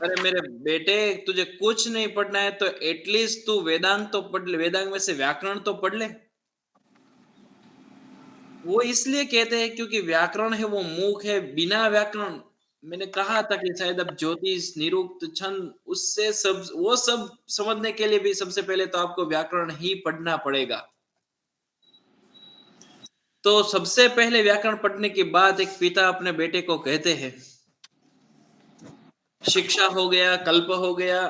अरे मेरे बेटे, तुझे कुछ नहीं पढ़ना है तो एटलीस्ट तू वेदांत तो पढ़ ले, वेदांत में से व्याकरण तो पढ़ ले। वो इसलिए कहते हैं क्योंकि व्याकरण है वो मूक है, बिना व्याकरण, मैंने कहा था कि शायद अब ज्योतिष, निरुक्त, छंद, उससे सब वो सब समझने के लिए भी सबसे पहले तो आपको व्याकरण ही पढ़ना पड़ेगा। तो सबसे पहले व्याकरण पढ़ने के बाद एक पिता अपने बेटे को कहते हैं, शिक्षा हो गया, कल्प हो गया,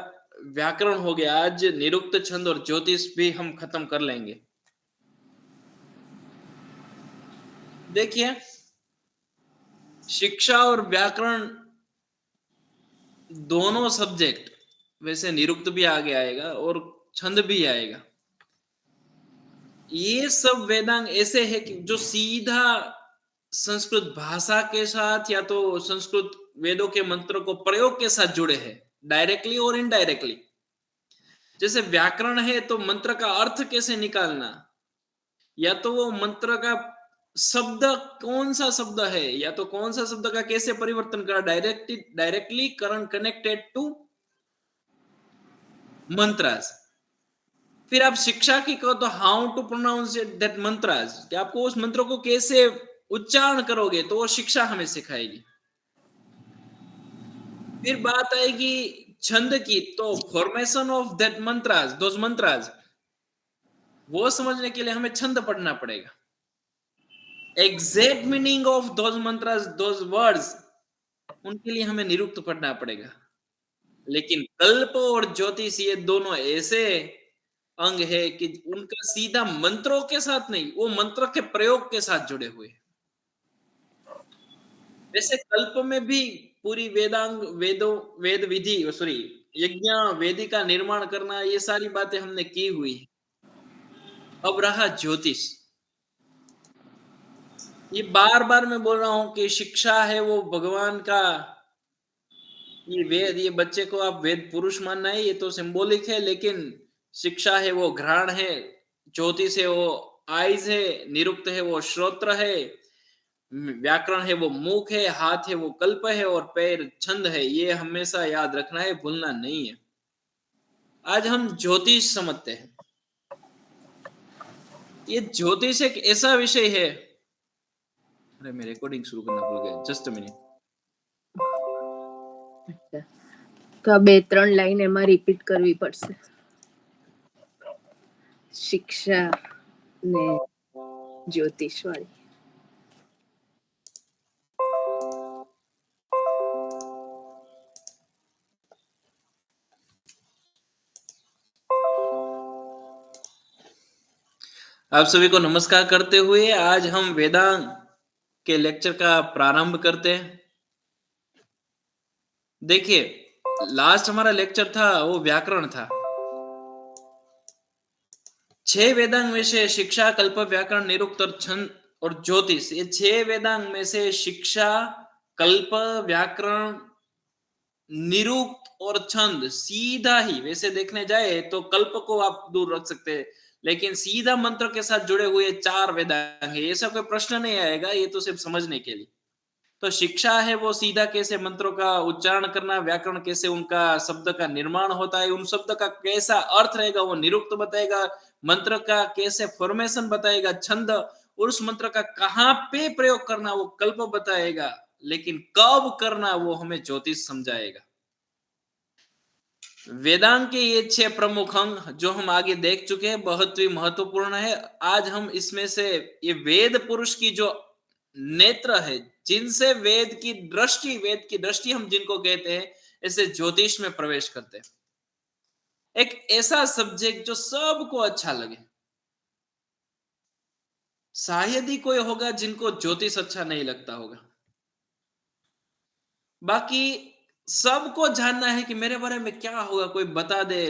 व्याकरण हो गया, आज निरुक्त, छंद और ज्योतिष भी हम खत्म कर लेंगे। देखिए, शिक्षा और व्याकरण दोनों सब्जेक्ट, वैसे निरुक्त भी आगे आएगा और छंद भी आएगा। ये सब वेदांग ऐसे है कि जो सीधा संस्कृत भाषा के साथ या तो संस्कृत वेदों के मंत्रों को प्रयोग के साथ जुड़े हैं, डायरेक्टली और इनडायरेक्टली। जैसे व्याकरण है तो मंत्र का अर्थ कैसे निकालना, या तो वो मंत्र का शब्द कौन सा शब्द है, या तो कौन सा शब्द का कैसे परिवर्तन करा, directly current connected to mantras. फिर आप शिक्षा की कहो तो how to pronounce that mantras, कि आपको उस मंत्र को कैसे उच्चारण करोगे, तो वो शिक्षा हमें सिखाएगी। फिर बात आएगी छंद की, तो formation of that mantras, those mantras, वो समझने के लिए हमें छंद पढ़ना पड़ेगा। Exact meaning of those mantras, those words, उनके लिए हमें निरुक्त पढ़ना पड़ेगा। लेकिन कल्प और ज्योतिष ये दोनों ऐसे अंग है कि उनका सीधा मंत्रों के साथ नहीं, वो मंत्र के प्रयोग के साथ जुड़े हुए हैं। वैसे कल्प में भी पूरी वेदांग, वेद विधि, सॉरी, यज्ञ वेदी का निर्माण करना, ये सारी बातें हमने की हुई है। अब रहा ज्योतिष। ये बार बार मैं बोल रहा हूं कि शिक्षा है वो भगवान का, ये वेद, ये बच्चे को आप वेद पुरुष मानना है ये तो सिंबॉलिक है, लेकिन शिक्षा है वो घ्राण है, ज्योतिष है वो आइज है, निरुक्त है वो श्रोत्र है, व्याकरण है वो मुख है, हाथ है वो कल्प है और पैर छंद है। ये हमेशा याद रखना है, भूलना नहीं है। आज हम ज्योतिष समझते हैं। ये ज्योतिष एक ऐसा विषय है, अरे मैं रिकॉर्डिंग शुरू करना भूल गया, जस्ट अ मिनट। તો આ 2-3 લાઈન એમાં રિપીટ કરવી પડશે. શિક્ષા ને જ્યોતિષ વાળી. आप सभी को नमस्कार करते हुए आज हम वेदांग के लेक्चर का प्रारंभ करते हैं। देखिए, लास्ट हमारा लेक्चर था वो व्याकरण था। 6 वेदांग में से शिक्षा, कल्प, व्याकरण, निरुक्त और छंद और ज्योतिष, ये 6 वेदांग में से शिक्षा, कल्प, व्याकरण, निरुक्त और छंद सीधा ही, वैसे देखने जाए तो कल्प को आप दूर रख सकते हैं, लेकिन सीधा मंत्र के साथ जुड़े हुए 4 वेदांग है, ऐसा कोई प्रश्न नहीं आएगा, ये तो सिर्फ समझने के लिए। तो शिक्षा है वो सीधा कैसे मंत्रों का उच्चारण करना, व्याकरण कैसे उनका शब्द का निर्माण होता है, उन शब्द का कैसा अर्थ रहेगा वो निरुक्त बताएगा, मंत्र का कैसे फॉर्मेशन बताएगा छंद, और उस मंत्र का कहाँ पे प्रयोग करना वो कल्प बताएगा, लेकिन कब करना वो हमें ज्योतिष समझाएगा। वेदांत के ये 6 प्रमुख अंग जो हम आगे देख चुके हैं बहुत ही महत्वपूर्ण है। आज हम इसमें से ये वेद पुरुष की जो नेत्र है, जिनसे वेद की दृष्टि हम जिनको कहते हैं, ऐसे ज्योतिष में प्रवेश करते हैं। एक ऐसा सब्जेक्ट जो सबको अच्छा लगे, शायद ही कोई होगा जिनको ज्योतिष अच्छा नहीं लगता होगा। बाकी सबको जानना है कि मेरे बारे में क्या होगा, कोई बता दे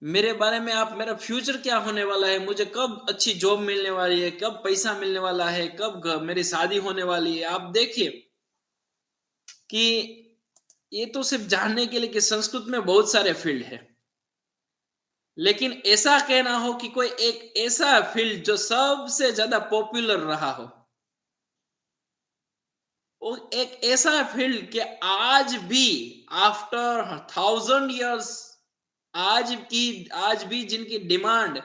मेरे बारे में, आप, मेरा फ्यूचर क्या होने वाला है, मुझे कब अच्छी जॉब मिलने वाली है, कब पैसा मिलने वाला है, कब मेरी शादी होने वाली है। आप देखिए कि ये तो सिर्फ जानने के लिए कि संस्कृत में बहुत सारे फील्ड है, लेकिन ऐसा कहना हो कि कोई एक ऐसा फील्ड जो सबसे ज्यादा पॉपुलर रहा हो, वो एक ऐसा फील्ड कि आज भी आफ्टर 1000 इयर्स, आज भी जिनकी डिमांड,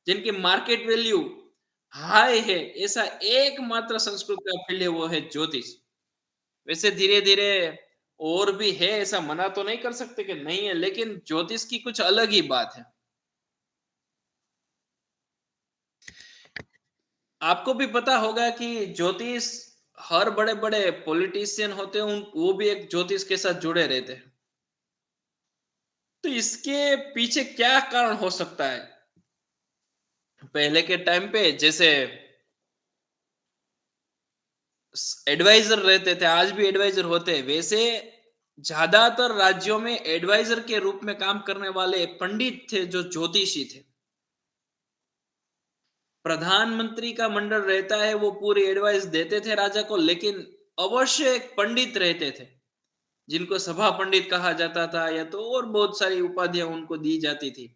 जिनकी मार्केट वैल्यू हाई है, ऐसा एकमात्र संस्कृत का फील्ड है, वो है ज्योतिष। वैसे धीरे धीरे और भी है, ऐसा मना तो नहीं कर सकते कि नहीं है, लेकिन ज्योतिष की कुछ अलग ही बात है। आपको भी पता होगा कि ज्योतिष, हर बड़े बड़े पॉलिटिशियन होते हैं वो भी एक ज्योतिष के साथ जुड़े रहते हैं। तो इसके पीछे क्या कारण हो सकता है? पहले के टाइम पे जैसे एडवाइजर रहते थे, आज भी एडवाइजर होते हैं, वैसे ज्यादातर राज्यों में एडवाइजर के रूप में काम करने वाले पंडित थे जो ज्योतिषी थे। प्रधानमंत्री का मंडल रहता है, वो पूरी एडवाइस देते थे राजा को, लेकिन अवश्य एक पंडित रहते थे जिनको सभा पंडित कहा जाता था, या तो और बहुत सारी उपाधियां उनको दी जाती थी।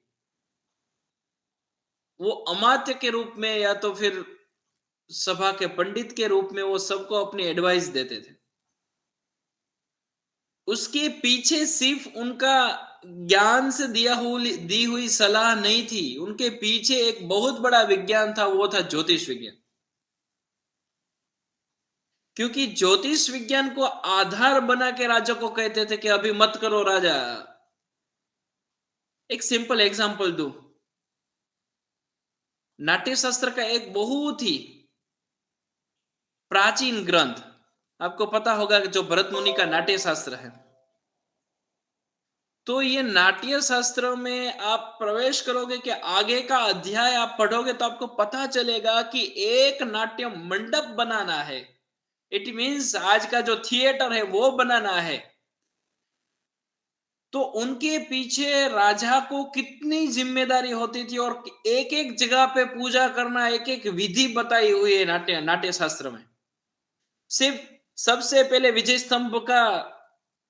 वो अमात्य के रूप में या तो फिर सभा के पंडित के रूप में वो सबको अपनी एडवाइस देते थे। उसके पीछे सिर्फ उनका ज्ञान से दी हुई सलाह नहीं थी, उनके पीछे एक बहुत बड़ा विज्ञान था, वो था ज्योतिष विज्ञान। क्योंकि ज्योतिष विज्ञान को आधार बना के राजा को कहते थे कि अभी मत करो राजा। एक सिंपल एग्जांपल दूं, नाट्य शास्त्र का एक बहुत ही प्राचीन ग्रंथ आपको पता होगा कि जो भरत मुनि का नाट्य शास्त्र है। तो ये नाट्य शास्त्र में आप प्रवेश करोगे कि आगे का अध्याय आप पढ़ोगे तो आपको पता चलेगा कि एक नाट्य मंडप बनाना है, इट मीन्स आज का जो थिएटर है वो बनाना है। तो उनके पीछे राजा को कितनी जिम्मेदारी होती थी, और एक एक जगह पे पूजा करना, एक एक विधि बताई हुई है नाट्य शास्त्र में। सिर्फ सबसे पहले विजय स्तंभ का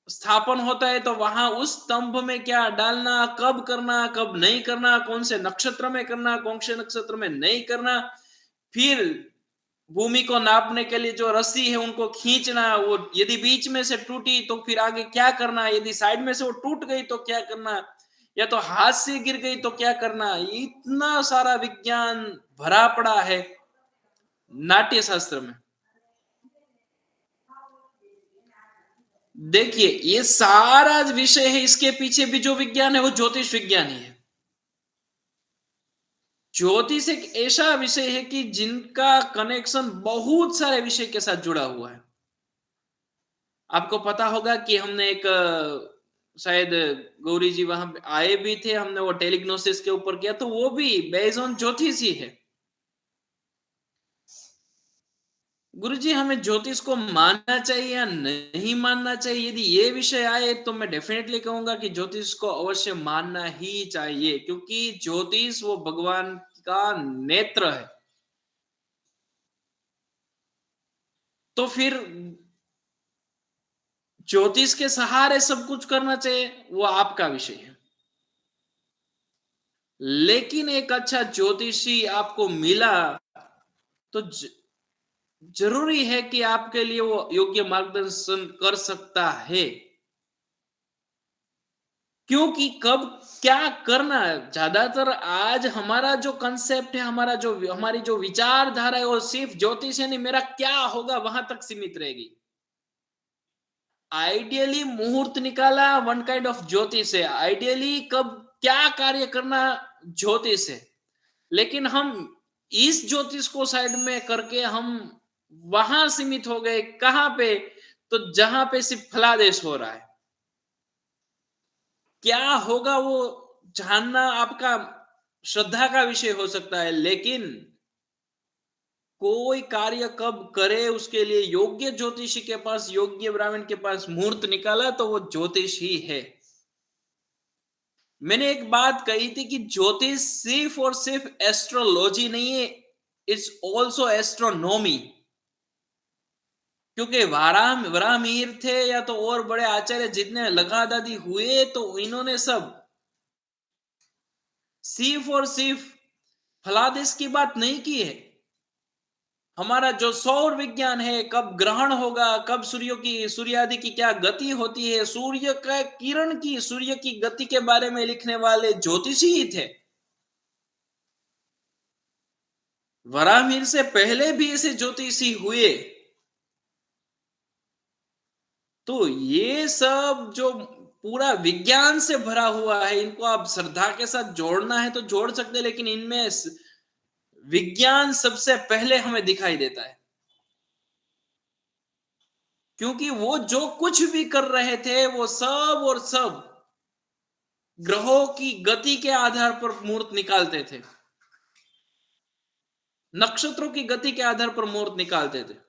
स्थापन होता है, तो वहां उस स्तंभ में क्या डालना, कब करना, कब नहीं करना, कौन से नक्षत्र में करना, कौन से नक्षत्र में नहीं करना, फिर भूमि को नापने के लिए जो रस्सी है उनको खींचना, वो यदि बीच में से टूटी तो फिर आगे क्या करना, यदि साइड में से वो टूट गई तो क्या करना, या तो हाथ से गिर गई तो क्या करना। इतना सारा विज्ञान भरा पड़ा है नाट्य शास्त्र में। देखिए ये सारा विषय है, इसके पीछे भी जो विज्ञान है वो ज्योतिष विज्ञान ही है। ज्योतिष एक ऐसा विषय है कि जिनका कनेक्शन बहुत सारे विषय के साथ जुड़ा हुआ है। आपको पता होगा कि हमने एक शायद गौरी जी वहां पे आए भी थे, हमने वो टेलिग्नोसिस के ऊपर किया, तो वो भी बेस्ड ऑन ज्योतिष ही है। गुरुजी हमें ज्योतिष को मानना चाहिए या नहीं मानना चाहिए, यदि ये विषय आए तो मैं डेफिनेटली कहूंगा कि ज्योतिष को अवश्य मानना ही चाहिए, क्योंकि ज्योतिष वो भगवान का नेत्र है। तो फिर ज्योतिष के सहारे सब कुछ करना चाहिए, वो आपका विषय है। लेकिन एक अच्छा ज्योतिषी आपको मिला तो जरूरी है कि आपके लिए वो योग्य मार्गदर्शन कर सकता है। क्योंकि कब क्या करना है, ज्यादातर आज हमारा जो कंसेप्ट है, हमारी जो विचारधारा है, वो सिर्फ ज्योतिष यानी मेरा क्या होगा वहां तक सीमित रहेगी। आइडियली मुहूर्त निकाला वन काइंड ऑफ ज्योतिष है, आइडियली कब क्या कार्य करना ज्योतिष है। लेकिन हम इस ज्योतिष को साइड में करके हम वहां सीमित हो गए, कहां पे, तो जहां पे सिर्फ फलादेश हो रहा है। क्या होगा वो जानना आपका श्रद्धा का विषय हो सकता है, लेकिन कोई कार्य कब करे उसके लिए योग्य ज्योतिषी के पास, योग्य ब्राह्मण के पास मुहूर्त निकाला तो वो ज्योतिष ही है। मैंने एक बात कही थी कि ज्योतिष सिर्फ और सिर्फ एस्ट्रोलॉजी नहीं है, इट्स ऑल्सो एस्ट्रोनॉमी। क्योंकि वराहमिहिर थे या तो और बड़े आचार्य जितने लगा दादी हुए, तो इन्होंने सब सिर्फ और सिर्फ फलादेश की बात नहीं की है। हमारा जो सौर विज्ञान है, कब ग्रहण होगा, कब सूर्य आदि की क्या गति होती है, सूर्य का किरण की, सूर्य की गति के बारे में लिखने वाले ज्योतिषी ही थे। वराहमिहिर से पहले भी ऐसे ज्योतिषी हुए। तो ये सब जो पूरा विज्ञान से भरा हुआ है, इनको आप श्रद्धा के साथ जोड़ना है तो जोड़ सकते हैं, लेकिन इनमें विज्ञान सबसे पहले हमें दिखाई देता है, क्योंकि वो जो कुछ भी कर रहे थे वो सब और सब ग्रहों की गति के आधार पर मुहूर्त निकालते थे, नक्षत्रों की गति के आधार पर मुहूर्त निकालते थे।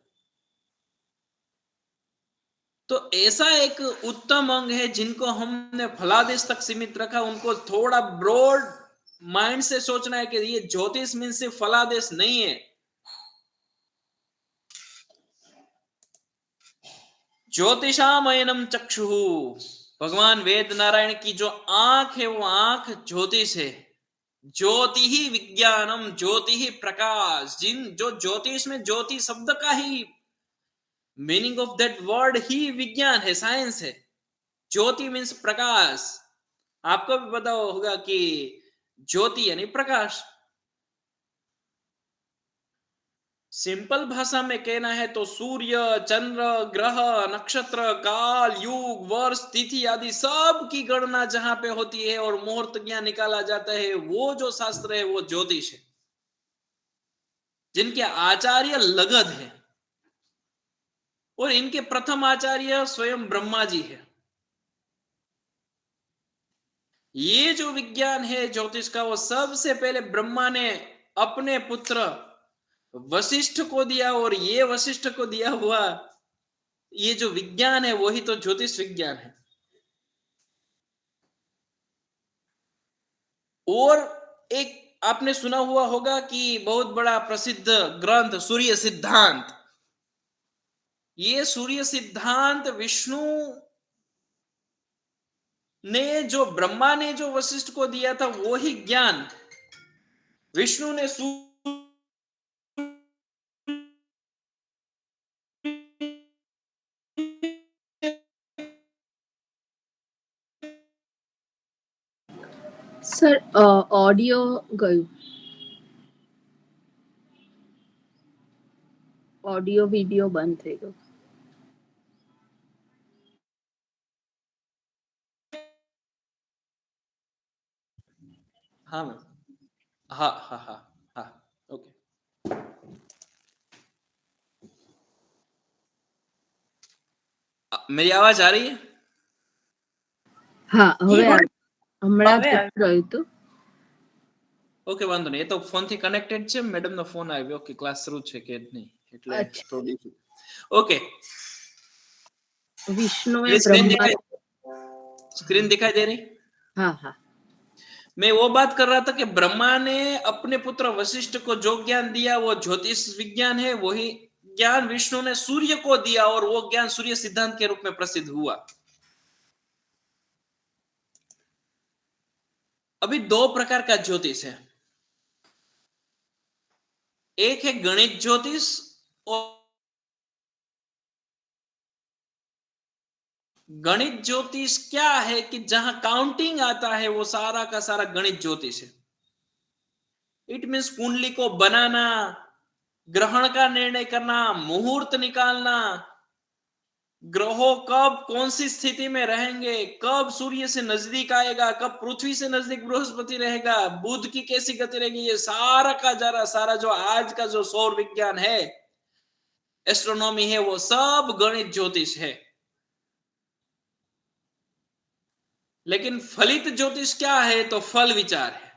तो ऐसा एक उत्तम अंग है जिनको हमने फलादेश तक सीमित रखा, उनको थोड़ा ब्रॉड माइंड से सोचना है कि ये ज्योतिष मीन सिर्फ फलादेश नहीं है। ज्योतिषामयनम चक्षु, भगवान वेद नारायण की जो आंख है वो आंख ज्योतिष है। ज्योति ही विज्ञानम, ज्योति ही प्रकाश, जिन जो ज्योतिष में ज्योति शब्द का ही मीनिंग ऑफ दैट वर्ड ही विज्ञान है, साइंस है। ज्योति मीन्स प्रकाश। आपको भी पता होगा कि ज्योति यानी प्रकाश। सिंपल भाषा में कहना है तो सूर्य, चंद्र, ग्रह, नक्षत्र, काल, युग, वर्ष, तिथि आदि सब की गणना जहां पे होती है और मुहूर्त ज्ञान निकाला जाता है, वो जो शास्त्र है वो ज्योतिष है, जिनके आचार्य लगध है। और इनके प्रथम आचार्य स्वयं ब्रह्मा जी है। ये जो विज्ञान है ज्योतिष का, वो सबसे पहले ब्रह्मा ने अपने पुत्र वशिष्ठ को दिया, और ये वशिष्ठ को दिया हुआ ये जो विज्ञान है वही तो ज्योतिष विज्ञान है। और एक आपने सुना हुआ होगा कि बहुत बड़ा प्रसिद्ध ग्रंथ सूर्य सिद्धांत, ये सूर्य सिद्धांत विष्णु ने, जो ब्रह्मा ने जो वशिष्ठ को दिया था, वो ही ज्ञान विष्णु ने સર ઓડિયો ગયું, ઓડિયો વિડિયો બંધ થઈ ગયો. हाँ मैम, हाँ हाँ हाँ हाँ, ओके। मेरी आवाज आ रही है? હા હવે હમણાં ગયું હતું. ઓકે, વાંધો નહીં, એ તો ફોન થી કનેક્ટેડ છે, મેડમ નો ફોન આવ્યો કે ક્લાસ શરૂ છે કે નહીં, એટલે થોડી. ઓકે, વિષ્ણુએ स्क्रीन બ્રહ્મા. दिखाई दे रही? हाँ हाँ. मैं वो बात कर रहा था कि ब्रह्मा ने अपने पुत्र वशिष्ठ को जो ज्ञान दिया वो ज्योतिष विज्ञान है, वही ज्ञान विष्णु ने सूर्य को दिया, और वो ज्ञान सूर्य सिद्धांत के रूप में प्रसिद्ध हुआ। अभी दो प्रकार का ज्योतिष है, एक है गणित ज्योतिष, और गणित ज्योतिष क्या है कि जहां काउंटिंग आता है वो सारा का सारा गणित ज्योतिष है। इट मीन्स कुंडली को बनाना, ग्रहण का निर्णय करना, मुहूर्त निकालना, ग्रहों कब कौन सी स्थिति में रहेंगे, कब सूर्य से नजदीक आएगा, कब पृथ्वी से नजदीक बृहस्पति रहेगा, बुध की कैसी गति रहेगी, ये सारा का सारा जो आज का जो सौर विज्ञान है, एस्ट्रोनॉमी है, वो सब गणित ज्योतिष है। लेकिन फलित ज्योतिष क्या है? तो फल विचार है।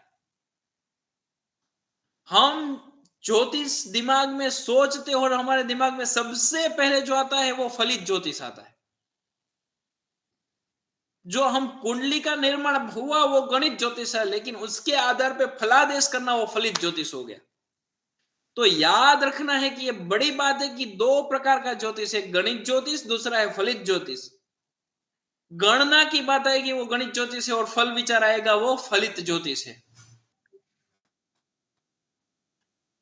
हम ज्योतिष दिमाग में सोचते हो और हमारे दिमाग में सबसे पहले जो आता है वो फलित ज्योतिष आता है। जो हम कुंडली का निर्माण हुआ वो गणित ज्योतिष है, लेकिन उसके आधार पे फलादेश करना वो फलित ज्योतिष हो गया। तो याद रखना है कि ये बड़ी बात है कि दो प्रकार का ज्योतिष है, गणित ज्योतिष, दूसरा है फलित ज्योतिष। गणना की बात आएगी वो गणित ज्योतिष है, और फल विचार आएगा वो फलित ज्योतिष है।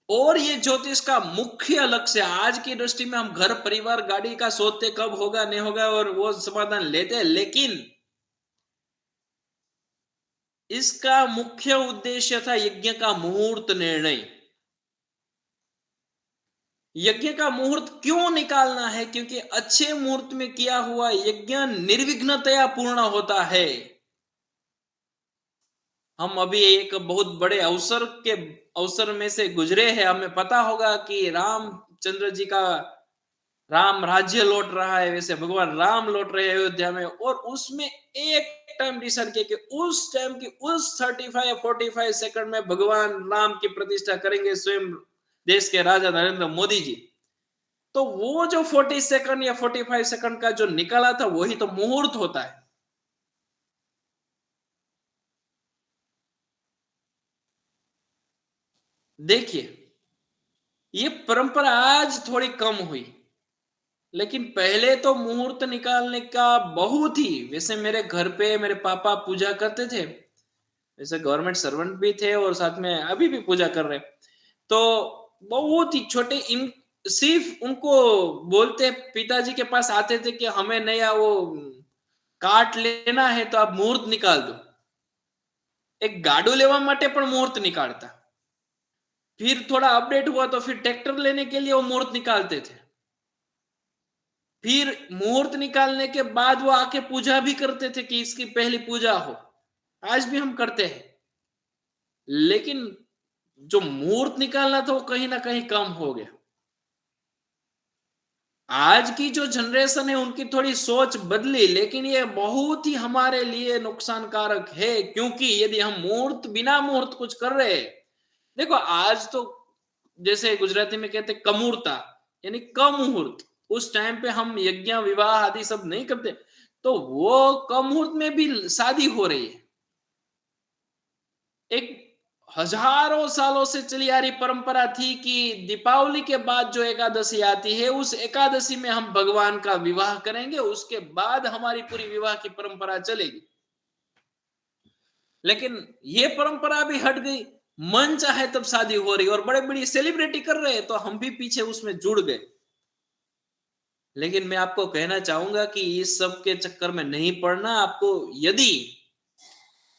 और ये ज्योतिष का मुख्य लक्ष्य, आज की दृष्टि में हम घर परिवार गाड़ी का सोचते कब होगा नहीं होगा और वो समाधान लेते हैं, लेकिन इसका मुख्य उद्देश्य था यज्ञ का मुहूर्त निर्णय। यज्ञ का मुहूर्त क्यों निकालना है? क्योंकि अच्छे मुहूर्त में किया हुआ यज्ञ निर्विघ्नतया पूर्ण होता है। हम अभी एक बहुत बड़े अवसर में से गुजरे हैं। हमें पता होगा कि रामचंद्र जी का राम राज्य लौट रहा है, वैसे भगवान राम लौट रहे हैं अयोध्या में, और उसमें एक टाइम डिसाइड किया कि उस टाइम की उस 35-45 सेकंड में भगवान राम की प्रतिष्ठा करेंगे स्वयं देश के राजा नरेंद्र मोदी जी। तो वो जो 40 सेकंड या 45 सेकंड का जो निकाला था, वही तो मुहूर्त होता है। देखिए, ये परंपरा आज थोड़ी कम हुई, लेकिन पहले तो मुहूर्त निकालने का बहुत ही, वैसे मेरे घर पे मेरे पापा पूजा करते थे, वैसे गवर्नमेंट सर्वेंट भी थे और साथ में अभी भी पूजा कर रहे हैं। तो बहुत ही छोटे इन सिर्फ उनको बोलते, पिताजी के पास आते थे कि हमें नया वो काट लेना है तो आप मुहूर्त निकाल दो। एक गाडू लेवा माटे पण मुहूर्त निकालता। फिर थोड़ा अपडेट हुआ तो फिर ट्रैक्टर लेने के लिए वो मुहूर्त निकालते थे। फिर मुहूर्त निकालने के बाद वो आके पूजा भी करते थे कि इसकी पहली पूजा हो। आज भी हम करते हैं। लेकिन जो मुहूर्त निकालना था वो कहीं ना कहीं कम हो गया। आज की जो जनरेशन है उनकी थोड़ी सोच बदली, लेकिन ये बहुत ही हमारे लिए नुकसानकारक है, क्योंकि यदि हम मुहूर्त बिना मुहूर्त कुछ कर रहे हैं, देखो आज तो जैसे गुजराती में कहते कमूरता, यानी कम मुहूर्त, उस टाइम पे हम यज्ञ विवाह आदि सब नहीं करते, तो वो कम मुहूर्त में भी शादी हो रही है। एक हजारों सालों से चली आ रही परंपरा थी कि दीपावली के बाद जो एकादशी आती है, उस एकादशी में हम भगवान का विवाह करेंगे, उसके बाद हमारी पूरी विवाह की परंपरा चलेगी। लेकिन ये परंपरा भी हट गई। मन चाहे तब शादी हो रही और बड़े बड़ी सेलिब्रिटी कर रहे हैं, तो हम भी पीछे उसमें जुड़ गए। लेकिन मैं आपको कहना चाहूंगा कि इस सब के चक्कर में नहीं पड़ना। आपको यदि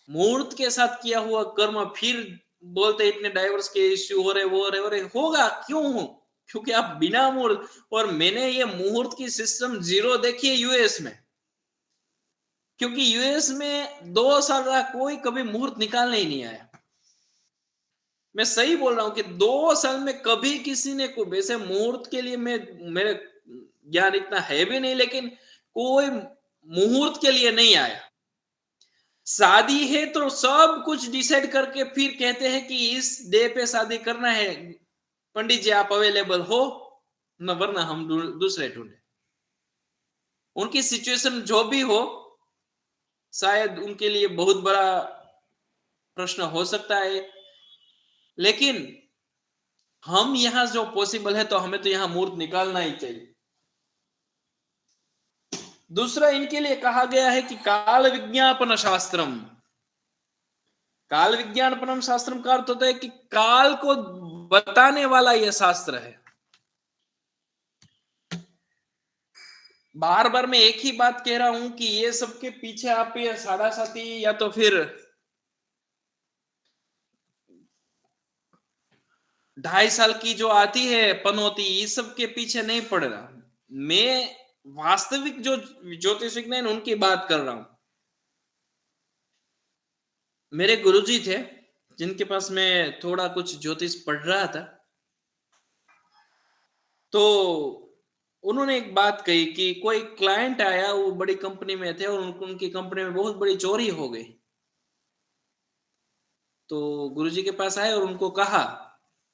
मुहूर्त के साथ किया हुआ कर्म फिर बोलते इतने डाइवर्स के इश्यू हो रहे होगा, क्यों हो? क्योंकि आप बिना मुहूर्त, और मैंने ये मुहूर्त की सिस्टम जीरो देखी है यूएस में। क्योंकि यूएस में 2 साल रहा, कोई कभी मुहूर्त निकालने ही नहीं आया। मैं सही बोल रहा हूं कि 2 साल में कभी किसी ने को, वैसे मुहूर्त के लिए मैं, मेरे ज्ञान इतना है भी नहीं, लेकिन कोई मुहूर्त के लिए नहीं आया। शादी है तो सब कुछ डिसाइड करके फिर कहते हैं कि इस डे पे शादी करना है, पंडित जी आप अवेलेबल हो न, वरना हम दूसरे ढूंढे। उनकी सिचुएशन जो भी हो, शायद उनके लिए बहुत बड़ा प्रश्न हो सकता है, लेकिन हम यहां जो पॉसिबल है तो हमें तो यहां मुहूर्त निकालना ही चाहिए। दूसरा इनके लिए कहा गया है कि काल विज्ञापन शास्त्रम। काल विज्ञापनम शास्त्रम का अर्थ होता है कि काल को बताने वाला यह शास्त्र है। बार बार मैं एक ही बात कह रहा हूं कि ये सबके पीछे आप ये साढ़ा साथी या तो फिर 2.5 साल की जो आती है पनौती, इस सब के पीछे नहीं पड़ रहा। मैं वास्तविक जो ज्योतिष विज्ञान उनकी बात कर रहा हूं। मेरे गुरुजी थे जिनके पास मैं थोड़ा कुछ ज्योतिष पढ़ रहा था, तो उन्होंने एक बात कही कि कोई क्लाइंट आया, वो बड़ी कंपनी में थे और उनकी कंपनी में बहुत बड़ी चोरी हो गई। तो गुरुजी के पास आए और उनको कहा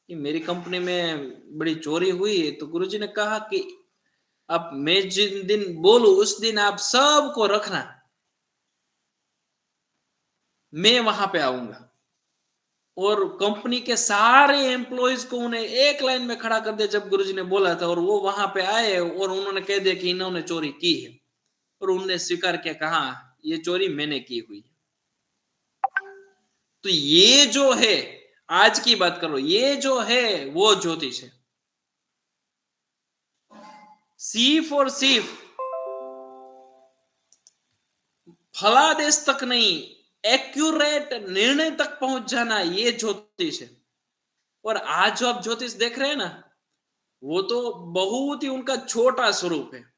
कि मेरी कंपनी में बड़ी चोरी हुई है। तो गुरुजी ने कहा कि अब मैं जिस दिन बोलूं उस दिन आप सबको रखना, मैं वहां पे आऊंगा। और कंपनी के सारे एम्प्लॉयज को उन्हें एक लाइन में खड़ा कर दिया जब गुरुजी ने बोला था, और वो वहां पे आए और उन्होंने कह दिया कि इन्होंने चोरी की है, और उन्होंने स्वीकार किया, कहा ये चोरी मैंने की हुई। तो ये जो है, आज की बात करो, ये जो है वो ज्योतिष है। सी फॉर सीफ, फलादेश तक नहीं, एक्यूरेट निर्णय तक पहुंच जाना, ये ज्योतिष है। और आज जो आप ज्योतिष देख रहे हैं ना, वो तो बहुत ही उनका छोटा स्वरूप है।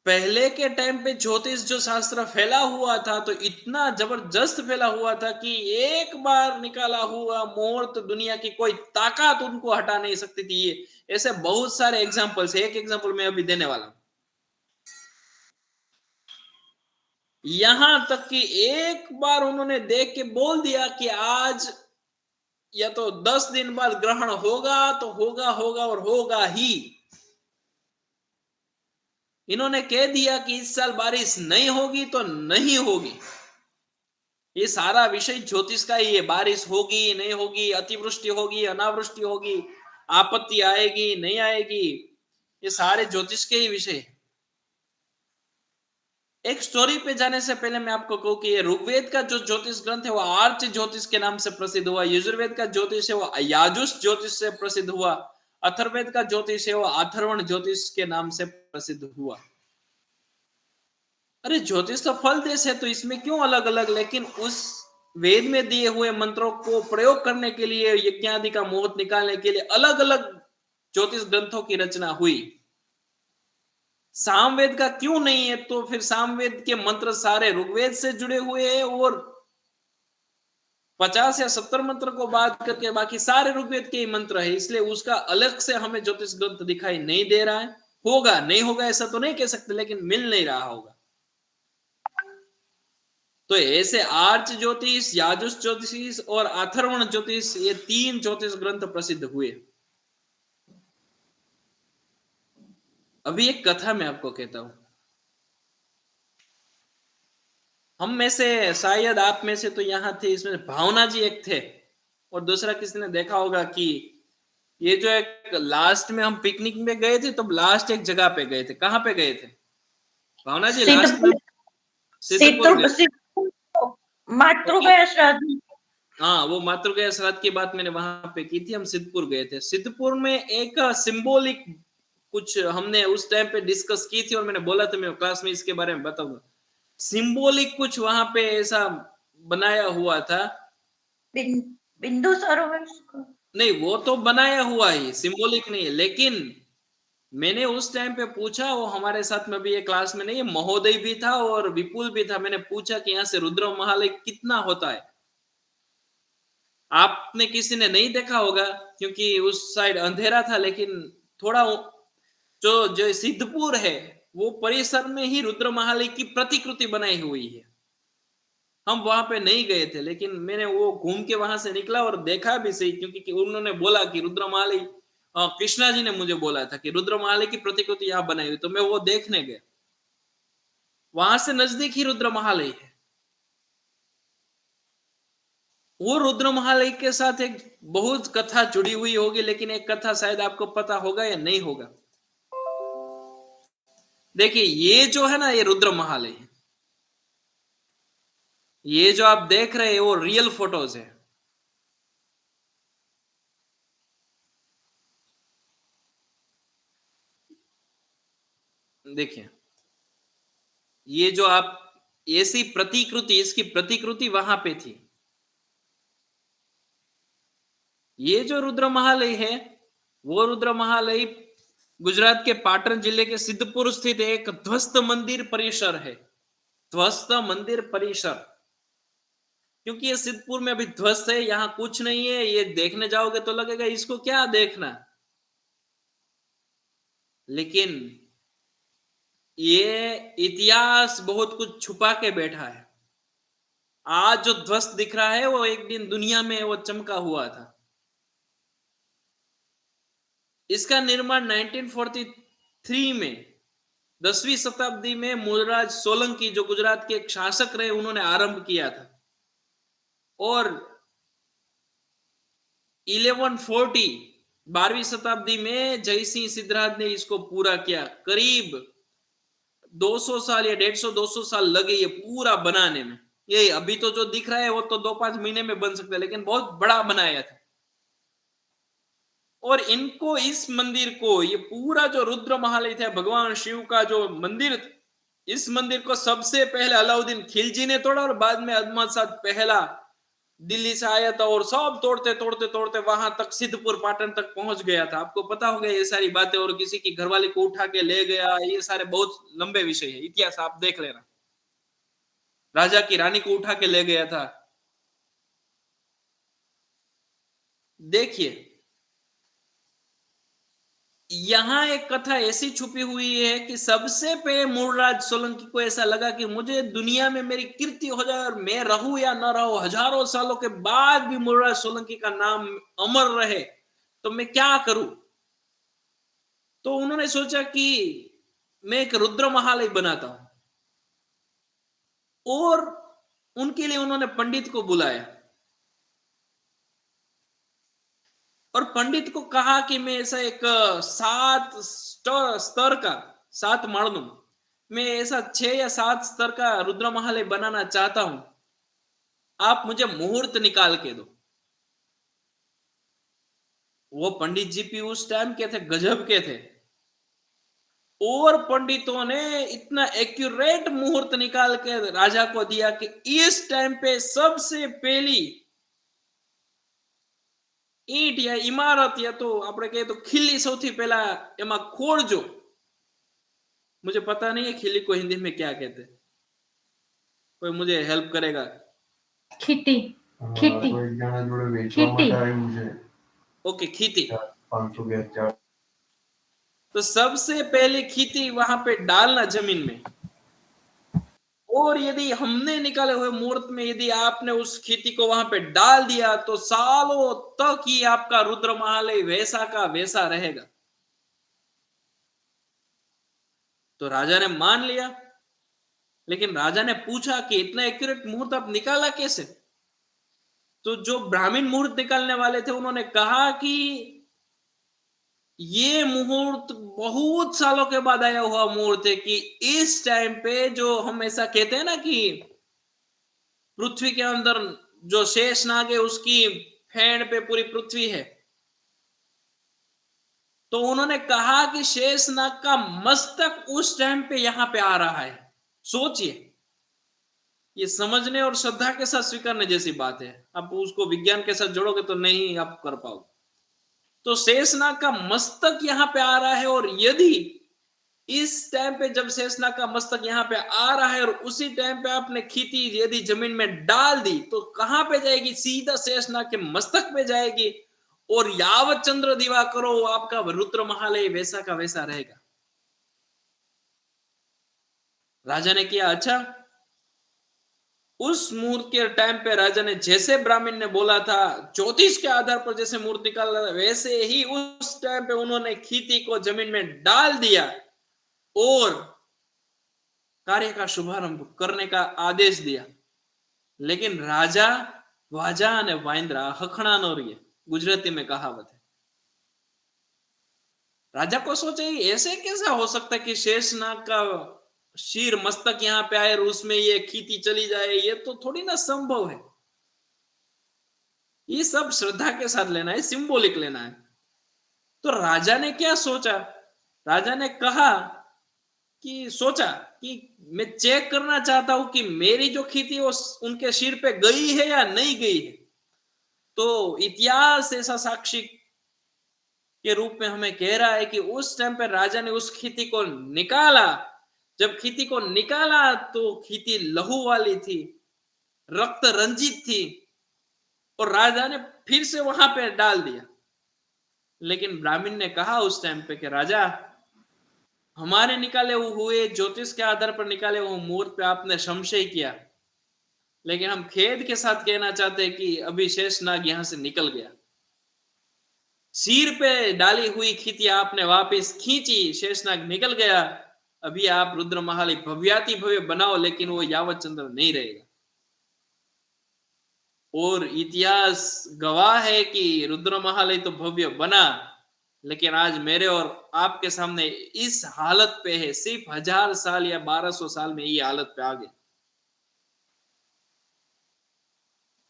पहले के टाइम पे ज्योतिष जो शास्त्र फैला हुआ था, तो इतना जबरदस्त फैला हुआ था कि एक बार निकाला हुआ मुहूर्त दुनिया की कोई ताकत उनको हटा नहीं सकती थी। ये ऐसे बहुत सारे एग्जांपल्स है। एक एग्जांपल मैं अभी देने वाला हूं। यहां तक कि एक बार उन्होंने देख के बोल दिया कि आज या तो 10 दिन बाद ग्रहण होगा, तो होगा होगा और होगा ही। इन्होंने कह दिया कि इस साल बारिश नहीं होगी तो नहीं होगी। ये सारा विषय ज्योतिष का ही है। बारिश होगी नहीं होगी, अतिवृष्टि होगी अनावृष्टि होगी, आपत्ति आएगी नहीं आएगी, ये सारे ज्योतिष के ही विषय है। एक स्टोरी पे जाने से पहले मैं आपको कहूं कि ये ऋग्वेद का जो ज्योतिष ग्रंथ है वो आर्च ज्योतिष के नाम से प्रसिद्ध हुआ। यजुर्वेद का ज्योतिष है वो याजुष ज्योतिष से प्रसिद्ध हुआ। अथर्ववेद का ज्योतिष है वो अथर्वण ज्योतिष के नाम से प्रसिद्ध हुआ। अरे ज्योतिष तो फल देश है, तो इसमें क्यों अलग अलग? लेकिन उस वेद में दिए हुए मंत्रों को प्रयोग करने के लिए, यज्ञ आदि का मुहूर्त निकालने के लिए अलग अलग ज्योतिष ग्रंथों की रचना हुई। सामवेद का क्यों नहीं है? तो फिर सामवेद के मंत्र सारे ऋग्वेद से जुड़े हुए हैं और 50 या 70 मंत्र को बात करके बाकी सारे ऋग्वेद के ही मंत्र है, इसलिए उसका अलग से हमें ज्योतिष ग्रंथ दिखाई नहीं दे रहा है। होगा नहीं होगा ऐसा तो नहीं कह सकते, लेकिन मिल नहीं रहा होगा। तो ऐसे आर्च ज्योतिष, याजुष ज्योतिष और अथर्वण ज्योतिष, ये 3 ज्योतिष ग्रंथ प्रसिद्ध हुए। अभी एक कथा मैं आपको कहता हूं। हम में से शायद आप में से तो यहां थे, इसमें भावना जी एक थे और दूसरा किसी ने देखा होगा कि ये जो एक लास्ट में हम पिकनिक में गए थे, तो लास्ट एक जगह पे गए थे। कहां पे गए थे भावना जी लास्ट में? सिद्धपुर सिद्धपुर गए। सिद्धपुर मातृगया श्राद्ध। हाँ, वो मातृगया श्राद्ध की बात मैंने वहां पे की थी। हम सिद्धपुर गए थे। सिद्धपुर में एक सिंबॉलिक कुछ हमने उस टाइम पे डिस्कस की थी और मैंने बोला था मैं क्लास में इसके बारे में बताऊंगा। सिंबॉलिक कुछ वहां पे ऐसा बनाया हुआ था। बिंदु सरोवर नहीं, वो तो बनाया हुआ ही, सिंबॉलिक नहीं है। लेकिन मैंने उस टाइम पे पूछा, वो हमारे साथ में भी ये क्लास में नहीं है, महोदय भी था और विपुल भी था। मैंने पूछा कि यहाँ से रुद्र महालय कितना होता है। आपने किसी ने नहीं देखा होगा क्योंकि उस साइड अंधेरा था, लेकिन थोड़ा जो जो सिद्धपुर है वो परिसर में ही रुद्र महालय की प्रतिकृति बनाई हुई है। हम वहां पे नहीं गए थे, लेकिन मैंने वो घूम के वहां से निकला और देखा भी सही, क्योंकि उन्होंने बोला कि रुद्र महालय, कृष्णा जी ने मुझे बोला था कि रुद्र महालय की प्रतिकृति यहाँ बनाई हुई, तो मैं वो देखने गया। वहां से नजदीक ही रुद्र महालय है। वो रुद्र महालय के साथ एक बहुत कथा जुड़ी हुई होगी, लेकिन एक कथा शायद आपको पता होगा या नहीं होगा। देखिए, ये जो है ना, ये रुद्र महालय है। ये जो आप देख रहे हैं वो रियल फोटोज है। देखिए, ये जो आप ऐसी प्रतिकृति, इसकी प्रतिकृति वहां पे थी। ये जो रुद्र महालय है, वो रुद्र महालय गुजरात के पाटन जिले के सिद्धपुर स्थित एक ध्वस्त मंदिर परिसर है। ध्वस्त मंदिर परिसर, क्योंकि ये सिद्धपुर में अभी ध्वस्त है, यहां कुछ नहीं है। ये देखने जाओगे तो लगेगा इसको क्या देखना, लेकिन ये इतिहास बहुत कुछ छुपा के बैठा है। आज जो ध्वस्त दिख रहा है वो एक दिन दुनिया में वो चमका हुआ था। इसका निर्माण 1943 में 10वीं शताब्दी में मूलराज सोलंकी, जो गुजरात के एक शासक रहे, उन्होंने आरंभ किया था। और 1140 12वीं शताब्दी में जयसिंह सिद्धराज ने इसको पूरा किया। करीब 200 साल या 150-200 साल लगे ये पूरा बनाने में। ये अभी तो जो दिख रहा है वो तो 2-5 महीने में बन सकता है, लेकिन बहुत बड़ा बनाया था। और इनको इस मंदिर को, ये पूरा जो रुद्र महालय था भगवान शिव का जो मंदिर, इस मंदिर को सबसे पहले अलाउद्दीन खिलजी ने तोड़ा और बाद में अहमद शाह पहला दिल्ली से आया था और सब तोड़ते तोड़ते तोड़ते वहां तक सिद्धपुर पाटन तक पहुंच गया था। आपको पता होगा ये सारी बातें, और किसी की घरवाली को उठा के ले गया, ये सारे बहुत लंबे विषय है, इतिहास आप देख लेना। राजा की रानी को उठा के ले गया था। देखिए यहां एक कथा ऐसी छुपी हुई है कि सबसे पहले मूलराज सोलंकी को ऐसा लगा कि मुझे दुनिया में मेरी कीर्ति हो जाए और मैं रहूं या न रहूं, हजारों सालों के बाद भी मूलराज सोलंकी का नाम अमर रहे, तो मैं क्या करूं। तो उन्होंने सोचा कि मैं एक रुद्र महालय बनाता हूं, और उनके लिए उन्होंने पंडित को बुलाया और पंडित को कहा कि मैं ऐसा एक 7 स्तर का, 7 माड़ दूं, मैं ऐसा 6 या 7 स्तर का रुद्र महालय बनाना चाहता हूं, आप मुझे मुहूर्त निकाल के दो। वो पंडित जी भी उस टाइम के थे, गजब के थे, और पंडितों ने इतना एक्यूरेट मुहूर्त निकाल के राजा को दिया कि इस टाइम पे सबसे पहली ईंट या इमारत या तो આપણે કહીએ તો ખીલી સૌથી પહેલા એમાં ખોડજો। मुझे पता नहीं है खिली को हिंदी में क्या कहते हैं, कोई मुझे हेल्प करेगा। खीती खीती તો એક જણા જોડે વેચવા ખીટી માટે આવ્યું છે ओके खीती। 500 કે 4 तो सबसे पहले खीती वहां पे डालना जमीन में, और यदि हमने निकाले हुए मुहूर्त में यदि आपने उस खीती को वहां पे डाल दिया तो सालों तक ही आपका रुद्र महालय वैसा का वैसा रहेगा। तो राजा ने मान लिया, लेकिन राजा ने पूछा कि इतना एक्यूरेट मुहूर्त आप निकाला कैसे। तो जो ब्राह्मण मुहूर्त निकालने वाले थे उन्होंने कहा कि ये मुहूर्त बहुत सालों के बाद आया हुआ मुहूर्त है, कि इस टाइम पे जो हम ऐसा कहते हैं ना कि पृथ्वी के अंदर जो शेष नाग है उसकी फेंड पे पूरी पृथ्वी है, तो उन्होंने कहा कि शेष नाग का मस्तक उस टाइम पे यहां पे आ रहा है। सोचिए, ये समझने और श्रद्धा के साथ स्वीकारने जैसी बात है। आप उसको विज्ञान के साथ जोड़ोगे तो नहीं आप कर पाओगे। तो शेषनाग का मस्तक यहां पे आ रहा है, और यदि इस टाइम पे जब शेषनाग का मस्तक यहां पे आ रहा है और उसी टाइम पे आपने खीती यदि जमीन में डाल दी तो कहां पे जाएगी, सीधा शेषनाग के मस्तक पे जाएगी, और यावत चंद्र दिवा करो आपका रुद्र महालय वैसा का वैसा रहेगा। राजा ने किया अच्छा। उस मुहूर्त के टाइम पे राजा ने जैसे ब्राह्मण ने बोला था, ज्योतिष के आधार पर जैसे मुहूर्त निकाला वैसे ही उस टाइम पे उन्होंने खीती को जमीन में डाल दिया और कार्य का शुभारंभ करने का आदेश दिया। लेकिन राजा वाजा ने वाइंद्रा हखणा नो रही, गुजराती में कहावत है। राजा को सोचा ऐसे कैसा हो सकता है कि शेषनाग का शीर मस्तक यहाँ पे आए और उसमें ये खीती चली जाए, ये तो थोड़ी ना संभव है। ये सब श्रद्धा के साथ लेना है, सिंबॉलिक लेना है। तो राजा ने क्या सोचा, राजा ने कहा कि सोचा कि मैं चेक करना चाहता हूं कि मेरी जो खीती वो उनके सिर पे गई है या नहीं गई है। तो इतिहास ऐसा साक्षी के रूप में हमें कह रहा है कि उस टाइम पे राजा ने उस खीती को निकाला। जब खीती को निकाला तो खीती लहू वाली थी, रक्त रंजित थी, और राजा ने फिर से वहां पे डाल दिया। लेकिन ब्राह्मण ने कहा उस टाइम पे कि राजा, हमारे निकाले हुए ज्योतिष के आधार पर निकाले हुए मुहूर्त पे आपने संशय किया, लेकिन हम खेद के साथ कहना चाहते हैं कि अभी शेषनाग यहां से निकल गया। सिर पे डाली हुई खीती आपने वापस खींची, शेषनाग निकल गया। अभी आप रुद्र महालय भव्याति भव्य बनाओ, लेकिन वो यावत चंद्र नहीं रहेगा। और इतिहास गवाह है कि रुद्र महालय तो भव्य बना, लेकिन आज मेरे और आपके सामने इस हालत पे है। सिर्फ 1000 साल या 1200 साल में ये हालत पे आ गए।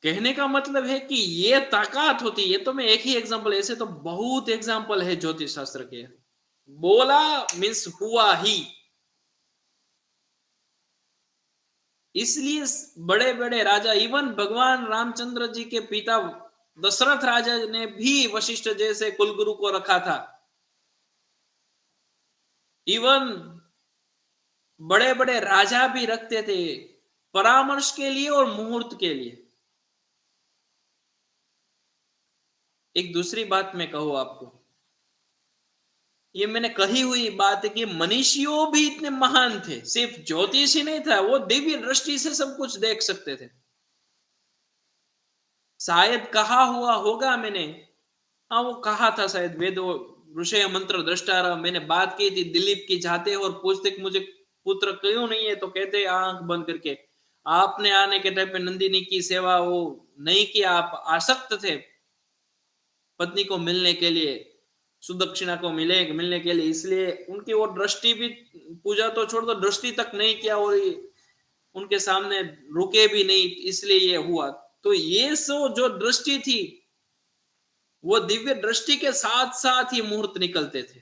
कहने का मतलब है कि ये ताकत होती है। ये तो मैं एक ही एग्जांपल, ऐसे तो बहुत एग्जांपल है ज्योतिष शास्त्र के। बोला मीन्स हुआ ही। इसलिए बड़े बड़े राजा, इवन भगवान रामचंद्र जी के पिता दशरथ राजा ने भी वशिष्ठ जैसे कुलगुरु को रखा था। इवन बड़े बड़े राजा भी रखते थे परामर्श के लिए और मुहूर्त के लिए। एक दूसरी बात मैं कहूं आपको, ये मैंने कही हुई बात है कि मनीषियों भी इतने महान थे, सिर्फ ज्योतिष ही नहीं था, वो दिव्य दृष्टि से सब कुछ देख सकते थे। शायद कहा हुआ होगा मैंने, हाँ वो कहा था शायद, वेदो ऋषय मंत्र दृष्टारा। मैंने बात की थी दिलीप की, जाते और पूछते कि मुझे पुत्र क्यों नहीं है, तो कहते आंख बंद करके आपने आने के टाइम पे नंदिनी की सेवा वो नहीं किया, आप आसक्त थे पत्नी को मिलने के लिए, सुदक्षिणा को मिलने के लिए, इसलिए उनकी वो दृष्टि भी, पूजा तो छोड़ दो, दृष्टि तक नहीं किया और उनके सामने रुके भी नहीं, इसलिए ये हुआ। तो ये सो जो दृष्टि थी, वो दिव्य दृष्टि के साथ साथ ही मुहूर्त निकलते थे।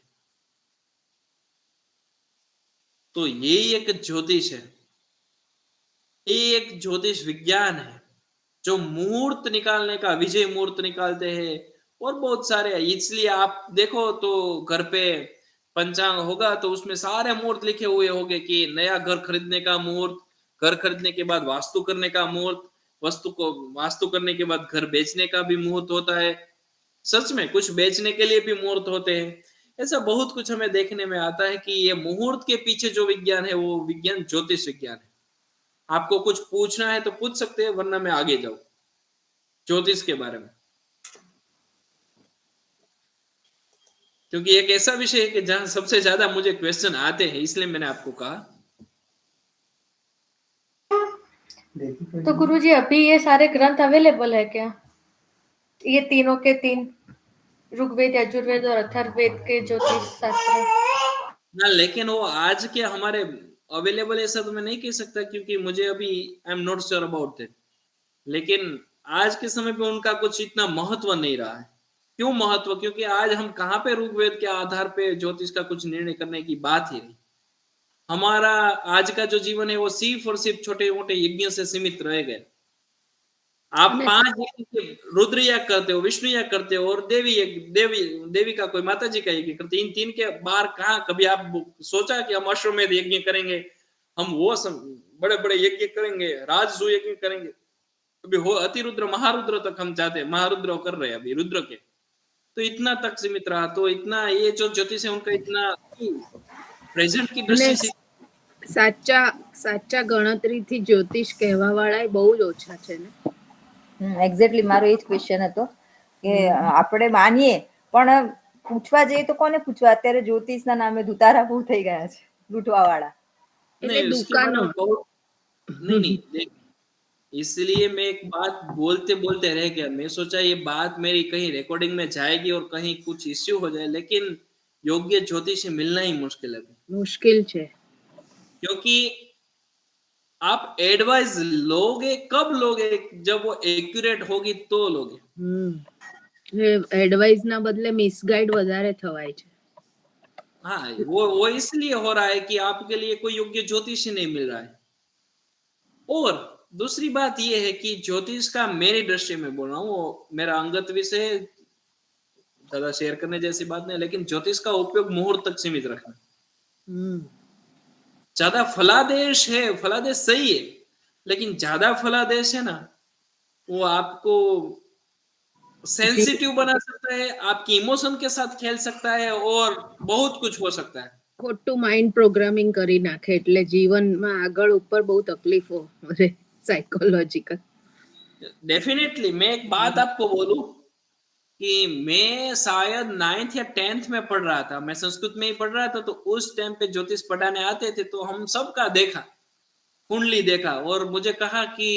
तो ये एक ज्योतिष है, ये एक ज्योतिष विज्ञान है जो मुहूर्त निकालने का, विजय मुहूर्त निकालते हैं और बहुत सारे। इसलिए आप देखो तो घर पे पंचांग होगा तो उसमें सारे मुहूर्त लिखे हुए होंगे कि नया घर खरीदने का मुहूर्त, घर खरीदने के बाद वास्तु करने का मुहूर्त, वास्तु करने के बाद घर बेचने का भी मुहूर्त होता है। सच में कुछ बेचने के लिए भी मुहूर्त होते हैं। ऐसा बहुत कुछ हमें देखने में आता है कि ये मुहूर्त के पीछे जो विज्ञान है वो विज्ञान ज्योतिष विज्ञान है। आपको कुछ पूछना है तो पूछ सकते हैं, वरना मैं आगे जाऊं ज्योतिष के बारे में, क्योंकि एक ऐसा विषय है कि जहां सबसे ज्यादा मुझे क्वेश्चन आते हैं, इसलिए मैंने आपको कहा। तो गुरुजी अभी ये सारे ग्रंथ अवेलेबल है क्या? ये तीनों के तीन, ऋग्वेद, यजुर्वेद और अथर्ववेद के ज्योतिष शास्त्र? ना, लेकिन वो आज के हमारे अवेलेबल ऐसा तो मैं नहीं कह सकता, क्योंकि मुझे अभी I am not sure about that. लेकिन आज के समय पे उनका कुछ इतना महत्व नहीं रहा है। क्यों महत्व? क्योंकि आज हम कहाँ पे ऋग्वेद के आधार पे ज्योतिष का कुछ निर्णय करने की बात ही नहीं। हमारा आज का जो जीवन है वो सिर्फ और सिर्फ छोटे मोटे यज्ञ से सीमित रह गए। आप 5 यज्ञ के रुद्र याग करते हो, विष्णु याग करते हो और देवी का कोई माता जी का यज्ञ करते हो। इन तीन के बाहर कहाँ कभी आप सोचा कि हम अश्वमेध यज्ञ करेंगे, हम वो बड़े बड़े यज्ञ करेंगे, राजसू यज्ञ करेंगे? अभी हो अतिरुद्र महारुद्र तक हम चाहते हैं, महारुद्र कर रहे हैं अभी रुद्र के, तो इतना तक सीमित रहा। तो इतना ये जो ज्योतिष है उनका इतना प्रेजेंट की दृष्टि से સાચા ગણતરીથી જ્યોતિષ કહેવા વાળા બહુ જ ઓછા છે ને. એક્ઝેક્ટલી મારો એ જ ક્વેશ્ચન હતો કે આપણે માનીએ પણ પૂછવા જઈએ તો કોને પૂછવા? અત્યારે જ્યોતિષના નામે ધુતારા બહુ થઈ ગયા છે, લૂંટવા વાળા. એટલે દુકાનો. नहीं देख, इसलिए मैं एक बात बोलते बोलते रह गया। मैं सोचा ये बात मेरी कहीं रिकॉर्डिंग में जाएगी और कहीं कुछ इश्यू हो जाए, लेकिन योग्य ज्योतिषी मिलना ही मुश्किल है। મુશ્કેલ છે क्योंकि आप एडवाइस लोगे कब लोगे? जब वो एक्यूरेट होगी तो लोगे। એડવાઇસ ના બદલે મિસગાઈડ વધારે થવાય છે. हाँ, वो इसलिए हो रहा है कि आपके लिए कोई योग्य ज्योतिषी नहीं मिल रहा है। और दूसरी बात ये है कि ज्योतिष का, मेरी दृष्टि में बोल रहा हूँ, वो मेरा अंगत विषय है, ज्यादा शेयर करने जैसी बात नहीं, लेकिन ज्योतिष का उपयोग मुहूर्त तक सीमित रखना। ज्यादा फलादेश है, फलादेश सही है, लेकिन ज्यादा फलादेश है ना, वो आपको सेंसिटिव बना सकता है, आपकी इमोशन के साथ खेल सकता है और बहुत कुछ हो सकता है। ખોટું માઇન્ડ પ્રોગ્રામિંગ કરી નાખે એટલે જીવનમાં આગળ ઉપર બહુ તકલીફો રહે સાયકોલોજીકલ. डेफिनेटली मैं एक बात आपको बोलूं कि मैं शायद 9th या 10th में पढ़ रहा था, मैं संस्कृत में ही पढ़ रहा था, तो उस टाइम पे ज्योतिष पढ़ाने आते थे, तो हम सबका देखा, कुंडली देखा, और मुझे कहा कि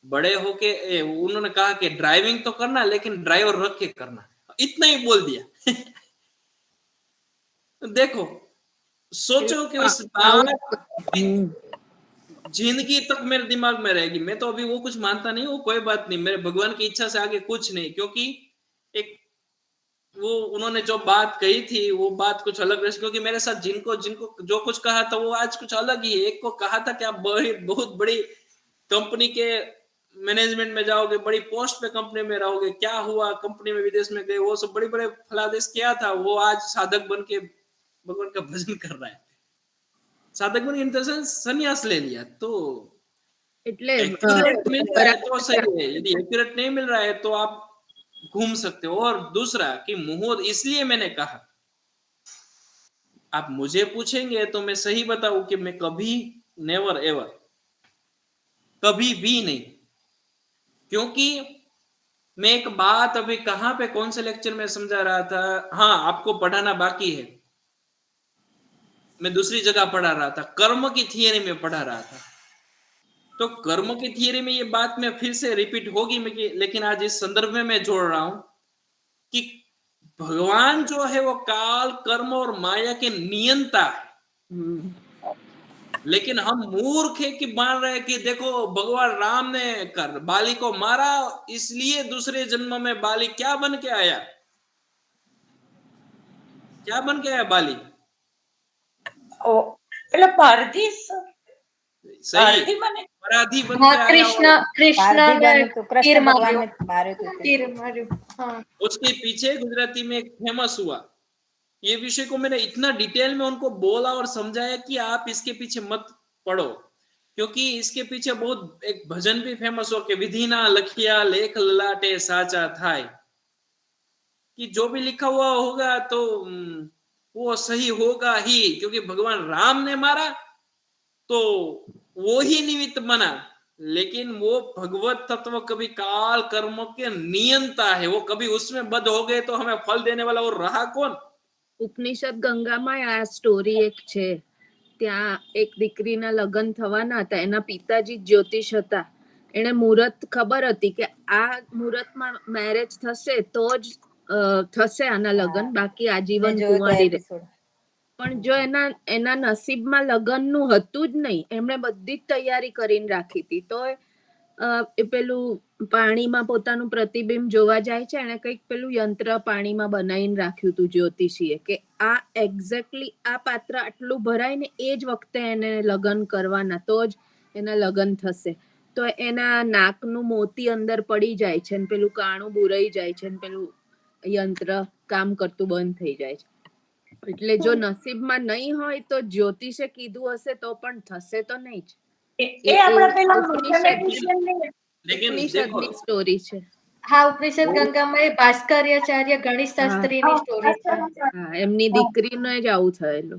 बड़े होके उन्होंने कहा कि ड्राइविंग तो करना, लेकिन ड्राइवर रख के करना, इतना ही बोल दिया। देखो, सोचो कि उस बात जिंदगी तक मेरे दिमाग में रहेगी। मैं तो अभी वो कुछ मानता नहीं, वो कोई बात नहीं, मेरे भगवान की इच्छा से आगे कुछ नहीं, क्योंकि एक वो उन्होंने जो बात कही थी वो बात कुछ अलग रही, क्योंकि मेरे साथ जिनको जिनको जो कुछ कहा था वो आज कुछ अलग ही है। एक को कहा था कि आप बहुत बड़ी कंपनी के मैनेजमेंट में जाओगे, बड़ी पोस्ट पे कंपनी में रहोगे, क्या हुआ, कंपनी में विदेश में गए, वो सब बड़ी बड़े फलादेश क्या था, वो आज साधक बन के भगवान का भजन कर रहा है। साधक बन इन द सेंस संन्यास ले लिया। तो એટલે एक्यूरेट मिल रहा है तो सही है, यदि एक्यूरेट नहीं मिल रहा है तो आप घूम सकते हो। और दूसरा कि मुहूर्त, इसलिए मैंने कहा, आप मुझे पूछेंगे तो मैं सही बताऊं कि मैं कभी नेवर एवर, कभी भी नहीं, क्योंकि मैं एक बात अभी कहां पे कौन से लेक्चर में समझा रहा था, हाँ आपको पढ़ाना बाकी है, मैं दूसरी जगह पढ़ा रहा था, कर्म की थियरी में पढ़ा रहा था। तो कर्म की थियरी में ये बात मैं फिर से रिपीट होगी, लेकिन आज इस संदर्भ में मैं जोड़ रहा हूं कि भगवान जो है वो काल, कर्म और माया के नियंता है। लेकिन हम मूर्ख है कि मान रहे हैं कि देखो भगवान राम ने कर बाली को मारा, इसलिए दूसरे जन्म में बाली क्या बन के आया, क्या बन के आया बाली? ઓ પેલા પારધીસ सही, પારધી બને अपराधी बन हाँ के आया कृष्ण और कृष्ण पारधी ने बने तो तीर कृष्ण भगवान मार्यो ने मारे तो थे। तीर मार्यो हाँ उसके पीछे गुजराती में एक फेमस हुआ। ये विषय को मैंने इतना डिटेल में उनको बोला और समझाया कि आप इसके पीछे मत पढ़ो, क्योंकि इसके पीछे बहुत एक भजन भी फेमस हो कि विधि ना लखिया लेख ललाटे साचा थाय, कि जो भी लिखा हुआ होगा तो वो सही होगा ही, क्योंकि भगवान राम ने मारा तो वो ही निमित्त बना। लेकिन वो भगवत तत्व कभी काल कर्म के नियंता है, वो कभी उसमें बद हो गए तो हमें फल देने वाला और रहा कौन? ઉપનિષદ ગંગામાં આ સ્ટોરી એક છે. ત્યાં એક દીકરીના લગ્ન થવાના હતા, એના પિતાજી જ્યોતિષ હતા. એને મુહૂર્ત ખબર હતી કે આ મુહૂર્તમાં મેરેજ થશે તો જ થશે આના લગ્ન, બાકી મેં આજીવન જોયું તો કુંવારી રહે. એપિસોડ. પણ જો એના નસીબમાં લગ્નનું હતું જ નહીં, એમણે બધી જ તૈયારી કરીને રાખી હતી, તો એ પેલું પાણીમાં પોતાનું પ્રતિબિંબ જોવા જાય છે, એને કંઈક પેલું યંત્ર પાણીમાં બનાવીને રાખ્યું હતું જ્યોતિષીએ કે આ એક્ઝેક્ટલી આ પાત્ર આટલું ભરાય ને એ જ વખતે એને લગ્ન કરવાના, તો જ એના લગ્ન થશે. તો એના નાકનું મોતી અંદર પડી જાય છે ને પેલું કાણું બુરાઈ જાય છે ને પેલું યંત્ર કામ કરતું બંધ થઈ જાય છે. એટલે જો નસીબમાં નહીં હોય તો જ્યોતિષે કીધું હશે તો પણ થશે તો નહીં જ. એ આપણા પેલા ઉપનિષદ મેથેમેટિશિયનની लेकिन देखो ઉપનિષદની સ્ટોરી છે. हाँ उपनिषद गंगा में भास्कर्याचार्य गणेश शास्त्री ની સ્ટોરી છે હા, એમની દીકરીને જ આવું થયેલું.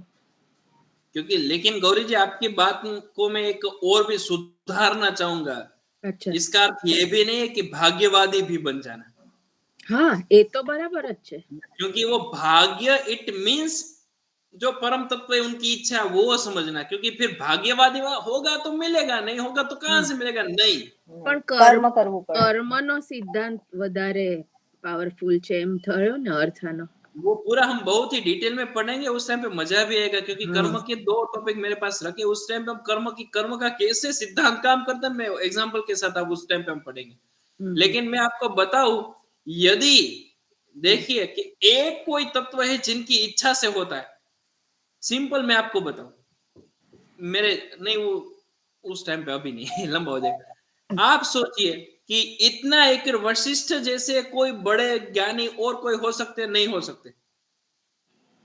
क्योंकि लेकिन गौरी जी आपकी बात को मैं एक और भी सुधारना चाहूंगा। અચ્છા, इसका अर्थ ये भी नहीं है कि भाग्यवादी भी बन जाना, હા એ તો બરાબર જ છે. क्योंकि वो भाग्य इट मींस जो परम तत्व है उनकी इच्छा वो समझना, क्योंकि फिर भाग्यवादी होगा तो मिलेगा, नहीं होगा तो कहां से मिलेगा? नहीं, પણ કર્મ કરવું પડે. કર્મનો સિદ્ધાંત વધારે પાવરફુલ છે એમ થયો ને અર્થાનો. वो पूरा हम बहुत ही डिटेल में पढ़ेंगे, उस टाइम पे मजा भी आएगा, क्योंकि हाँ। कर्म के 2 टॉपिक मेरे पास रखे, उस टाइम पे हम कर्म का कैसे सिद्धांत काम करता है मैं एग्जांपल के साथ अब उस टाइम पे हम पढ़ेंगे। लेकिन मैं आपको बताऊं, यदि देखिए कि एक कोई तत्व है जिनकी इच्छा से होता है, सिंपल मैं आपको बताऊं, मेरे नहीं वो उस टाइम पे अभी नहीं लंबा हो जाएगा। आप सोचिए कि इतना एक वशिष्ठ जैसे कोई बड़े ज्ञानी और कोई हो सकते नहीं हो सकते?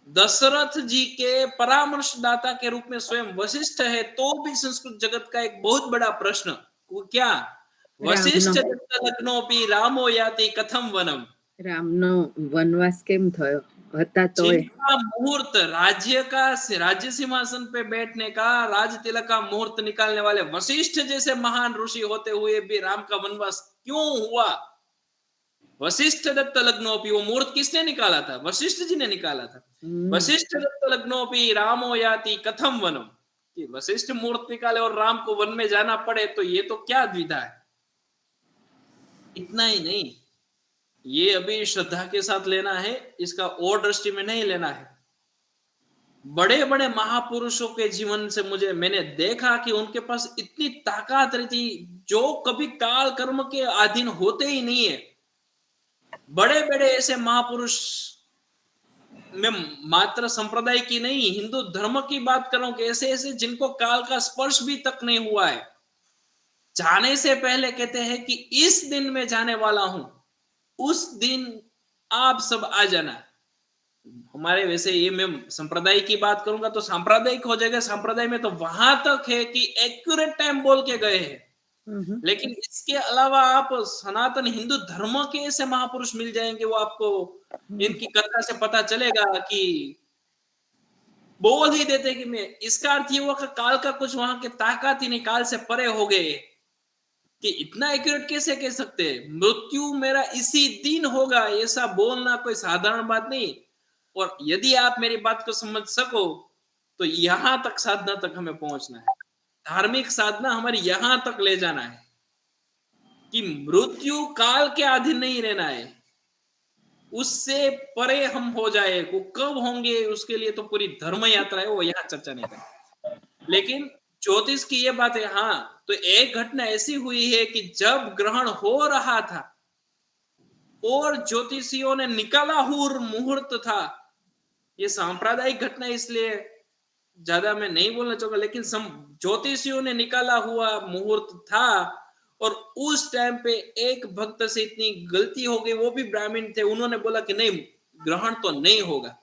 दशरथ जी के परामर्शदाता के रूप में स्वयं वशिष्ठ है, तो भी संस्कृत जगत का एक बहुत बड़ा प्रश्न वो क्या, वशिष्ठ लग्नोपि रामो याति कथम वनम, રામનો વનવાસ કેમ થયો હતા તોય. जिनका मुहूर्त राज्य सिंहासन पे बैठने का, राज तिलक का मुहूर्त निकालने वाले वशिष्ठ जैसे महान ऋषि होते हुए भी राम का वनवास क्यों हुआ? वशिष्ठ दत्त लग्नोपि, वो मुहूर्त किसने निकाला था? वशिष्ठ जी ने निकाला था। वशिष्ठ दत्त लग्नोपि रामो याति कथम वनम, कि वशिष्ठ मुहूर्त निकाले और राम को वन में जाना पड़े, तो ये तो क्या द्विधा है। इतना ही नहीं, ये अभी श्रद्धा के साथ लेना है, इसका और दृष्टि में नहीं लेना है। बड़े बड़े महापुरुषों के जीवन से मैंने देखा कि उनके पास इतनी ताकत रहती, जो कभी काल कर्म के अधीन होते ही नहीं है। बड़े बड़े ऐसे महापुरुष, मैं मात्र संप्रदाय की नहीं, हिंदू धर्म की बात कर रहा हूं कि ऐसे ऐसे जिनको काल का स्पर्श भी तक नहीं हुआ है, जाने से पहले कहते हैं कि इस दिन में जाने वाला हूं, उस दिन आप सब आ जाना। हमारे वैसे ये मैं संप्रदाय की बात करूंगा तो सांप्रदायिक हो जाएगा। संप्रदाय में तो वहां तक है कि एक्यूरेट टाइम बोल के गए हैं, लेकिन इसके अलावा आप सनातन हिंदू धर्म के ऐसे महापुरुष मिल जाएंगे, वो आपको इनकी कथा से पता चलेगा कि बोल ही देते कि मैं, इसका अर्थ ये हुआ कि काल का कुछ वहां के ताकत ही नहीं, काल से परे हो गए। कि इतना एक्यूरेट कैसे कह सकते हैं, मृत्यु मेरा इसी दिन होगा, ऐसा बोलना कोई साधारण बात नहीं। और यदि आप मेरी बात को समझ सको तो यहां तक साधना तक हमें पहुंचना है, धार्मिक साधना हमारी यहां तक ले जाना है कि मृत्यु काल के अधीन नहीं रहना है, उससे परे हम हो जाए। वो कब होंगे उसके लिए तो पूरी धर्म यात्रा है, वो यहाँ चर्चा नहीं करें। लेकिन ज्योतिष की ये बात है। हाँ, तो एक घटना ऐसी हुई है कि जब ग्रहण हो रहा था और ज्योतिषियों ने निकाला हुआ मुहूर्त था, ये सांप्रदायिक घटना इसलिए ज्यादा मैं नहीं बोलना चाहूंगा, लेकिन ज्योतिषियों ने निकाला हुआ मुहूर्त था और उस टाइम पे एक भक्त से इतनी गलती हो गई, वो भी ब्राह्मण थे, उन्होंने बोला कि नहीं, ग्रहण तो नहीं होगा।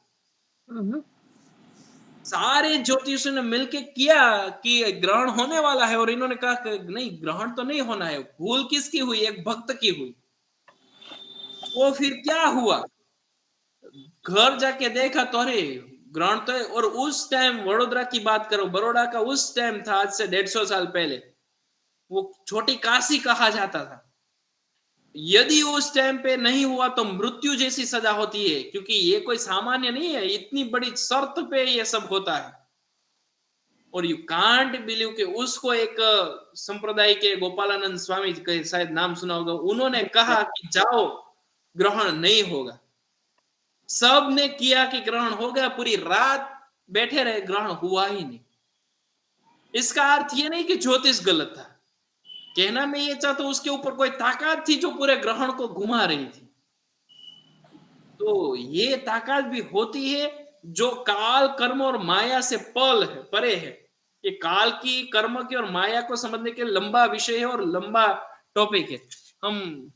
सारे ज्योतिषियों ने मिलके किया कि ग्रहण होने वाला है और इन्होंने कहा कि नहीं, ग्रहण तो नहीं होना है। भूल किसकी हुई? एक भक्त की हुई। वो फिर क्या हुआ, घर जाके देखा तो अरे ग्रहण तो है। और उस टाइम वडोदरा की बात करो, बड़ौदा का उस टाइम था, आज से 150 साल पहले, वो छोटी काशी कहा जाता था। यदि उस टाइम पे नहीं हुआ तो मृत्यु जैसी सजा होती है, क्योंकि ये कोई सामान्य नहीं है, इतनी बड़ी शर्त पे ये सब होता है। और यू कांट बिलीव कि उसको एक संप्रदाय के गोपालानंद स्वामी के शायद नाम सुना होगा, उन्होंने कहा कि जाओ ग्रहण नहीं होगा। सब ने किया कि ग्रहण हो गया, पूरी रात बैठे रहे, ग्रहण हुआ ही नहीं। इसका अर्थ ये नहीं कि ज्योतिष गलत था, कहना मैं ये चाहता हूं उसके ऊपर कोई ताकत थी जो पूरे ग्रहण को घुमा रही थी। तो ये ताकत भी होती है जो काल कर्म और माया से परे है। ये काल की, कर्म की और माया को समझने के लंबा विषय है और लंबा टॉपिक है। हम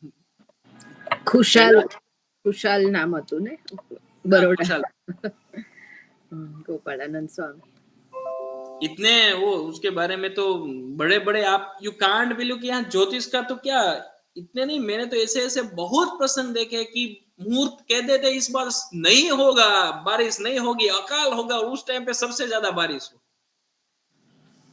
खुशाल नाम હતું ને બરોડા, गोपालानंद स्वामी। इतने वो उसके बारे में तो बड़े बड़े, आप यू कांट बिलीव कि यहाँ ज्योतिष का तो क्या, इतने नहीं, मैंने तो ऐसे ऐसे बहुत प्रसंग देखे कि मुहूर्त कह देते इस बार नहीं होगा, बारिश नहीं होगी, अकाल होगा, उस टाइम पे सबसे ज्यादा बारिश हो।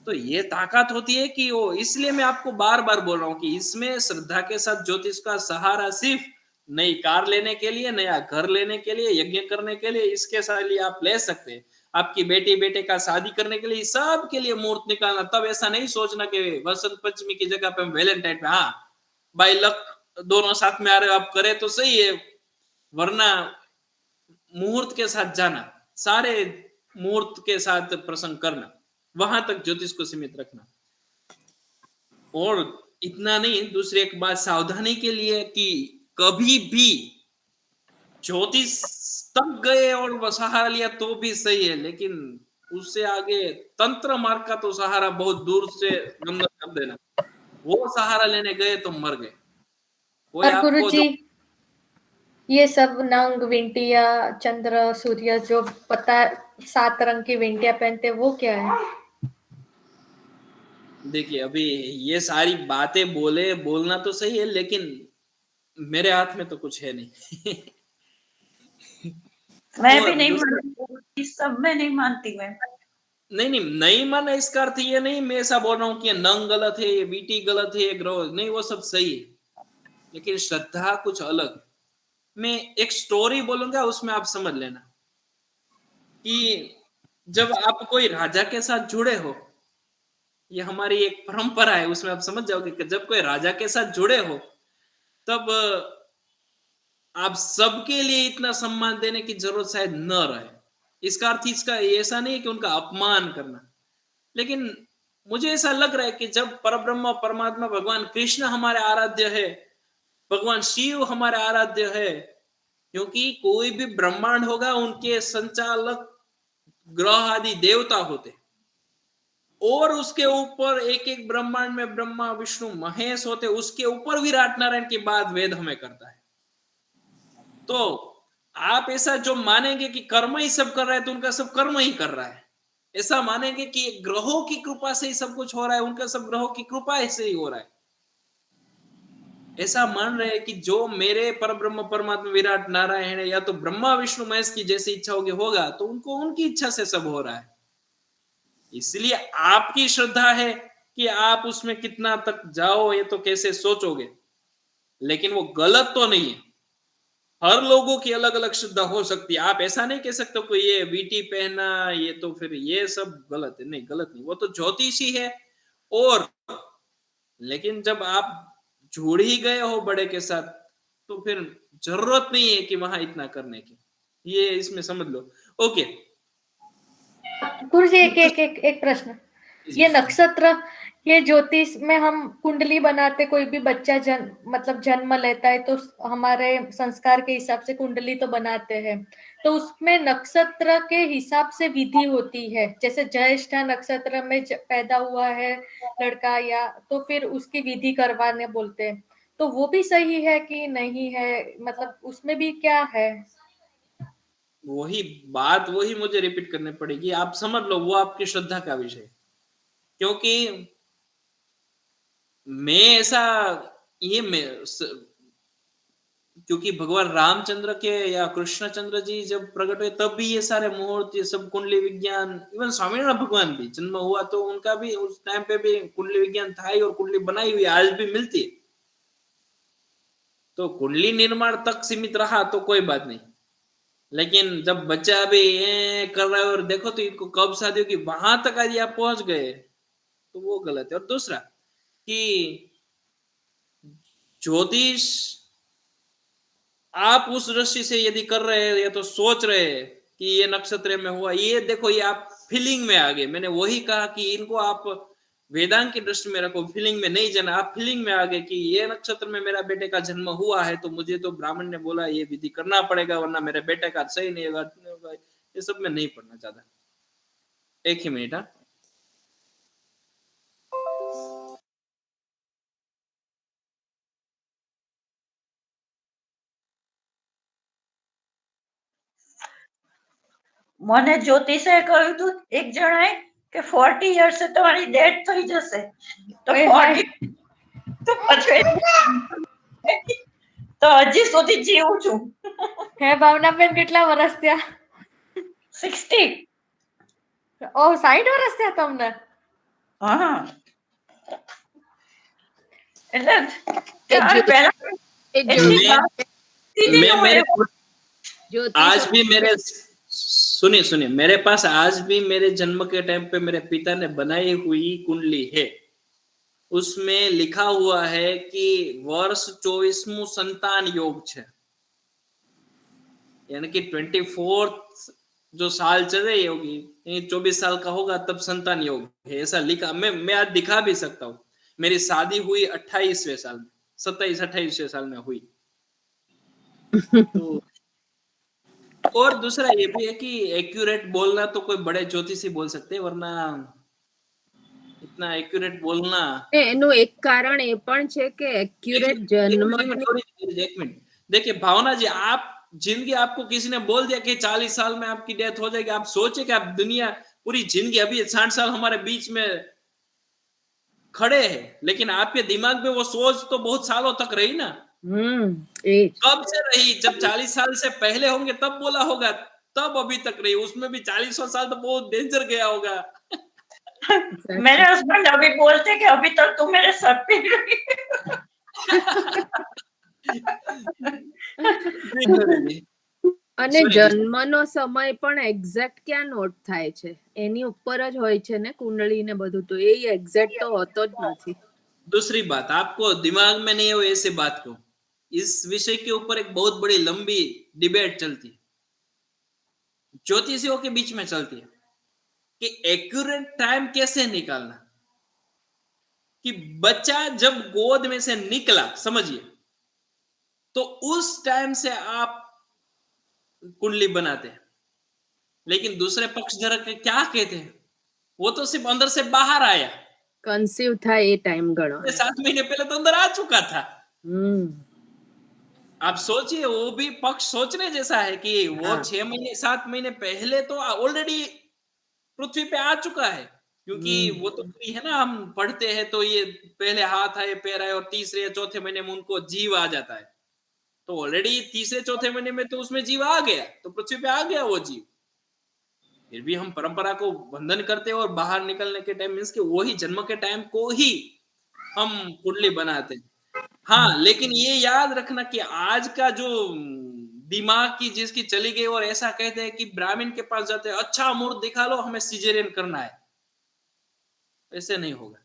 तो ये ताकत होती है कि वो, इसलिए मैं आपको बार बार बोल रहा हूँ कि इसमें श्रद्धा के साथ ज्योतिष का सहारा सिर्फ नई कार लेने के लिए, नया घर लेने के लिए, यज्ञ करने के लिए, इसके साथ लिए आप ले सकते हैं। आपकी बेटी बेटे का शादी करने के लिए, सब के लिए मुहूर्त निकालना। तब ऐसा नहीं सोचना कि वसंत पंचमी की जगह पे वैलेंटाइन पे, हाँ बाई लक दोनों साथ में आ रहे हो, आप करे तो सही है, वरना मुहूर्त के साथ जाना, सारे मुहूर्त के साथ प्रसंग करना, वहां तक ज्योतिष को सीमित रखना। और इतना नहीं, दूसरी एक बात सावधानी के लिए कि कभी भी ज्योतिष तक गए और वो सहारा लिया तो भी सही है, लेकिन उससे आगे तंत्र मार्ग का तो सहारा बहुत दूर से गंदा कर देना। वो सहारा लेने गए तो मर गए। और गुरुजी ये सब नंग विंटिया, चंद्र, सूर्य, जो पता 7 रंग की विंटिया पहनते, वो क्या है? देखिए, अभी ये सारी बातें बोलना तो सही है, लेकिन मेरे हाथ में तो कुछ है नहीं। मैं भी नहीं मानती, इस सब में नहीं मानती मैं। नहीं माना, इसका अर्थ ये नहीं मैं ऐसा बोल रहा हूँ कि नंग गलत है, ये बीटी गलत है, ग्रह नहीं, वो सब सही है, लेकिन श्रद्धा कुछ अलग। मैं एक स्टोरी बोलूंगा, उसमें आप समझ लेना कि जब आप कोई राजा के साथ जुड़े हो, ये हमारी एक परंपरा है, उसमें आप समझ जाओगे कि जब कोई राजा के साथ जुड़े हो तब आप सबके लिए इतना सम्मान देने की जरूरत शायद न रहे। इसका अर्थ इसका ऐसा नहीं है कि उनका अपमान करना, लेकिन मुझे ऐसा लग रहा है कि जब परब्रह्म परमात्मा भगवान कृष्ण हमारे आराध्य है, भगवान शिव हमारे आराध्य है, क्योंकि कोई भी ब्रह्मांड होगा उनके संचालक ग्रह आदि देवता होते, और उसके ऊपर एक एक ब्रह्मांड में ब्रह्मा विष्णु महेश होते, उसके ऊपर विराट नारायण की बात वेद हमें करता है। तो आप ऐसा जो मानेंगे कि कर्म ही सब कर रहा है तो उनका सब कर्म ही कर रहा है, ऐसा मानेंगे कि ग्रहों की कृपा से ही सब कुछ हो रहा है, उनका सब ग्रहों की कृपा से ही हो रहा है, ऐसा मान रहे हैं कि जो मेरे परब्रह्म परमात्मा विराट नारायण है या तो ब्रह्मा विष्णु महेश की जैसी इच्छा होगी होगा, तो उनको उनकी इच्छा से सब हो रहा है। इसलिए आपकी श्रद्धा है कि आप उसमें कितना तक जाओ, ये तो कैसे सोचोगे, लेकिन वो गलत तो नहीं है। हर लोगों की अलग अलग श्रद्धा हो सकती है, आप ऐसा नहीं कह सकते कोई ये वीटी पहना ये तो फिर ये सब गलत है, नहीं गलत नहीं, वो तो ज्योतिषी है। और लेकिन जब आप जुड़ ही गए हो बड़े के साथ तो फिर जरूरत नहीं है कि वहां इतना करने की, ये इसमें समझ लो। ओके गुरु जी एक प्रश्न, ये नक्षत्र, ये ज्योतिष में हम कुंडली बनाते, कोई भी बच्चा जन्म लेता है तो हमारे संस्कार के हिसाब से कुंडली तो बनाते हैं, तो उसमें नक्षत्र के हिसाब से विधि होती है, जैसे ज्येष्ठा नक्षत्र में पैदा हुआ है लड़का या तो फिर उसकी विधि करवाने बोलते हैं, तो वो भी सही है कि नहीं है, मतलब उसमें भी क्या है? वही बात वही मुझे रिपीट करनी पड़ेगी, आप समझ लो वो आपकी श्रद्धा का विषय, क्योंकि मैं ऐसा ये मैं क्योंकि भगवान रामचंद्र के या कृष्णचंद्र जी जब प्रकट हुए तब भी ये सारे मुहूर्त ये सब कुंडली विज्ञान, इवन स्वामीनारायण भगवान भी जन्म हुआ तो उनका भी उस टाइम पे भी कुंडली विज्ञान था ही और कुंडली बनाई हुई आज भी मिलती है। तो कुंडली निर्माण तक सीमित रहा तो कोई बात नहीं, लेकिन जब बच्चा अभी कर रहा है और देखो तो इनको कब शादी होगी वहां तक आज आप पहुंच गए तो वो गलत है। और दूसरा कि ज्योतिष आप उस दृष्टि से यदि कर रहे हैं या तो सोच रहे हैं कि ये नक्षत्र में हुआ, ये देखो ये आप फीलिंग में आ गए, मैंने वही कहा कि इनको आप वेदांत की दृष्टि में रखो, फीलिंग में नहीं जाना। आप फीलिंग में आ गए कि ये नक्षत्र में मेरा बेटे का जन्म हुआ है तो मुझे तो ब्राह्मण ने बोला ये विधि करना पड़ेगा वरना मेरे बेटे का सही नहीं होगा, ये सब में नहीं पढ़ना चाहता। एक ही मिनट। हाँ મને જ્યોતિષે કહ્યું હતું એક જણાએ કે 40 યર્સે તમારી ડેથ થઈ જશે, તો 40 તો પછી તો હજી સુધી જીવું છું। હે ભાવનાબેન, કેટલા વર્ષ થયા? 60। ઓ 60 વર્ષ થયા તમને? હા એટલે પહેલા એટલી आज भी मेरे सुनिए मेरे पास आज भी मेरे जन्म के टाइम पे मेरे पिता ने बनाई हुई कुंडली है, उसमें लिखा हुआ है कि वर्ष 24मुं संतान योग है, यानी कि 24th जो साल चले होगी 24 साल का होगा तब संतान योग है, ऐसा लिखा। मैं आज दिखा भी सकता हूँ, मेरी शादी हुई 28वें साल में, 27-28वें साल में हुई। तो और दूसरा ये भी है कि एक्यूरेट बोलना तो कोई बड़े ज्योतिषी बोल सकते हैं, वरना इतना एक्यूरेट बोलना એનું એક કારણ એ પણ છે કે એક્યુરેટ જન્મ एक मिनट देखिए भावना जी, आप जिंदगी आपको किसी ने बोल दिया कि 40 साल में आपकी डेथ हो जाएगी, आप सोचे कि आप दुनिया पूरी जिंदगी अभी 60 साल हमारे बीच में खड़े हैं, लेकिन आपके दिमाग में वो सोच तो बहुत सालों तक रही ना। कब से रही? जब 40 साल से पहले होंगे तब बोला होगा, तब अभी तक रही, उसमें भी 40 साल तो बहुत डेंजर गया होगा। मेरे हस्बैंड अभी बोलते कि अभी तक तू मेरे सर पे रही। અને જન્મનો સમય પણ એક્ઝેક્ટ ક્યાં નોટ થાય છે, એની ઉપર જ હોય છે ને કુંડળી ને બધું, તો એ એક્ઝેક્ટ તો હોતો જ નથી। दूसरी बात, आपको दिमाग में नहीं हो ऐसी बात को, इस विषय के ऊपर एक बहुत बड़ी लंबी डिबेट चलती। ज्योतिषियों के बीच में चलती है कि एक्यूरेट टाइम कैसे निकालना, कि बच्चा जब गोद में से निकला, समझिए, तो उस टाइम से आप कुंडली बनाते हैं। लेकिन दूसरे पक्षधर के क्या कहते हैं, वो तो सिर्फ अंदर से बाहर आया, કન્સીવ થાય એ ટાઈમ ગણો. 7 महीने पहले तो अंदर आ चुका था। હમ आप सोचिए, वो भी पक्ष सोचने जैसा है कि वो हाँ। 6 महीने 7 महीने पहले तो ऑलरेडी पृथ्वी पे आ चुका है, क्योंकि वो तो फ्री है ना, हम पढ़ते हैं तो ये पहले हाथ आए पैर आए और तीसरे या चौथे महीने में उनको जीव आ जाता है, तो ऑलरेडी तीसरे चौथे महीने में तो उसमें जीव आ गया, तो पृथ्वी पे आ गया वो जीव। फिर भी हम परंपरा को बंधन करते हैं और बाहर निकलने के टाइम मीन्स कि वही जन्म के टाइम को ही हम कुंडली बनाते हैं। हाँ, लेकिन ये याद रखना कि आज का जो दिमाग की जिसकी चली गई और ऐसा कहते हैं कि ब्राह्मण के पास जाते हैं, अच्छा मुहूर्त दिखा लो, हमें सिजेरियन करना है, ऐसे नहीं होगा।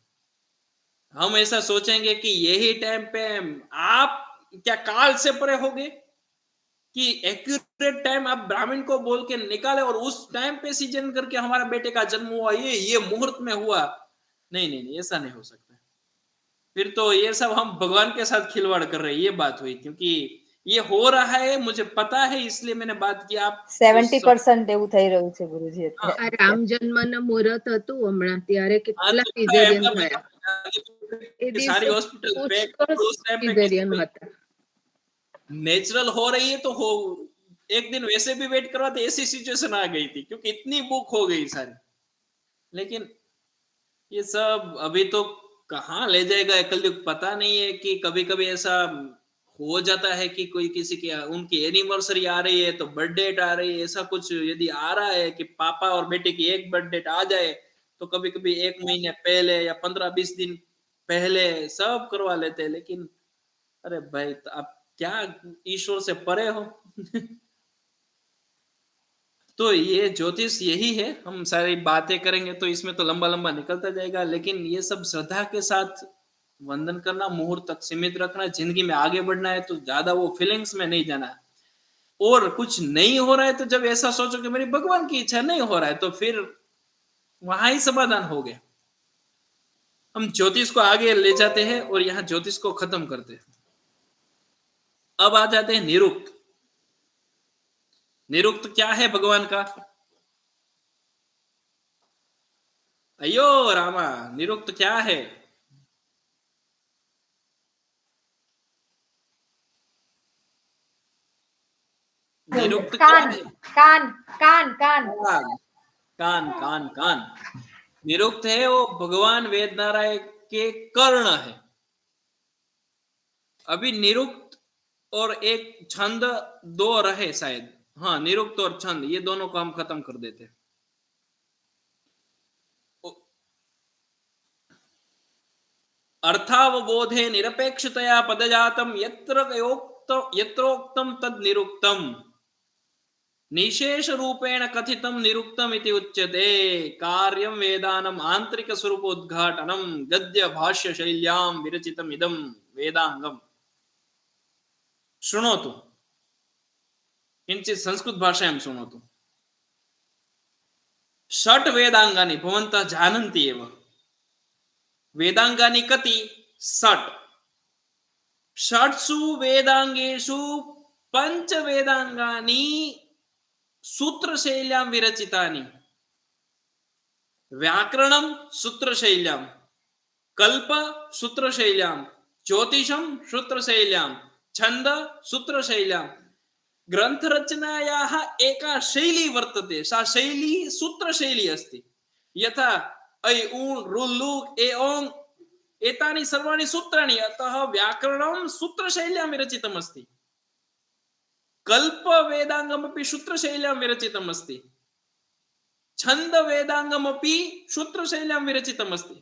हम ऐसा सोचेंगे कि यही टाइम पे आप क्या काल से परे होगे कि एक्यूरेट टाइम आप ब्राह्मण को बोल के निकाले और उस टाइम पे सीजन करके हमारा बेटे का जन्म हुआ, ये मुहूर्त में हुआ। नहीं नहीं नहीं, ऐसा नहीं हो सकता। फिर तो ये सब हम भगवान के साथ खिलवाड़ कर रहे हैं, ये बात हुई। क्योंकि ये हो रहा है, मुझे पता है, इसलिए मैंने बात की। आप 70% એવું થઈ રહ્યું છે ગુરુજી અત્યારે. આ રામ જન્મનું મુહૂર્ત હતું હમણાં ત્યારે हाँ, કેટલા तो સિઝેરિયન ऐसा થયા એ कि सारी દિવસે हॉस्पिटल पैक, પુષ્કળ उस टाइम पे સિઝેરિયન હતા. नेचुरल हो रही है तो हो, एक दिन वैसे भी वेट करवाते, ऐसी सिचुएशन आ गई थी क्योंकि इतनी बुक हो गई सारी। लेकिन ये सब अभी तो कहाँ ले जाएगा कलयुग, पता नहीं है। कि कभी कभी ऐसा हो जाता है कि कोई किसी की उनकी एनिवर्सरी आ रही है तो बर्थ डेट आ रही है, ऐसा कुछ यदि आ रहा है कि पापा और बेटे की एक बर्थ डेट आ जाए, तो कभी कभी 1 महीने पहले या 15-20 दिन पहले सब करवा लेते हैं। लेकिन अरे भाई, तो आप क्या ईश्वर से परे हो? तो ये ज्योतिष यही है। हम सारी बातें करेंगे तो इसमें तो लंबा लंबा निकलता जाएगा, लेकिन ये सब श्रद्धा के साथ वंदन करना, मुहूर्त तक सीमित रखना, जिंदगी में आगे बढ़ना है तो ज्यादा वो फीलिंग्स में नहीं जाना। और कुछ नहीं हो रहा है तो जब ऐसा सोचो कि मेरी भगवान की इच्छा नहीं हो रहा है, तो फिर वहां ही समाधान हो गया। हम ज्योतिष को आगे ले जाते हैं और यहाँ ज्योतिष को खत्म करते हैं। अब आ जाते हैं निरुक्त। निरुक्त क्या है भगवान का? अयो रामा, निरुक्त क्या है? निरुक्त क्या कान है? कान कान कान कान कान कान कान। निरुक्त है वो भगवान वेद नारायण के कर्ण है। अभी निरुक्त और एक छंद दो रहे शायद। हाँ, निरुक्त और छंद, ये दोनों को हम खत्म कर देते हैं। अर्थावबोधे निरपेक्षतया पदजातम यत्रोक्तम तद निरुक्तम निशेष रूपेण कथितम निरुक्तम इति उच्यते। कार्यम वेदानम आंतरिक स्वरूपोद्घाटनम गद्य भाष्य शैल्याम विरचितम इदम वेदांगम। शृणोतु, किंचित संस्कृत भाषायां शृणोतु। षट् वेदांगानि भवन्तः जानन्ति एव। वेदांगानि कति? षट्। षट्सु वेदांगेषु पंच वेदांगानि सूत्रशैल्यां विरचितानि। व्याकरणं सूत्रशैल्यां, कल्प सूत्रशैल्यां, ज्योतिषं सूत्रशैल्यां, छंद सूत्रशैल्यां। ग्रंथ रचनायाः एका शैली वर्तते, सा शैली सूत्रशैली अस्ति। यथा ऐ ऊन् ऋ लुक् ए ओङ् एतानि सर्वाणि सूत्राणि, अतः व्याकरणं सूत्रशैल्यां विरचितम् अस्ति। कल्प वेदांगमपि सूत्रशैल्यां विरचितम् अस्ति। छंद वेदांगमपि सूत्रशैल्यां विरचितम् अस्ति।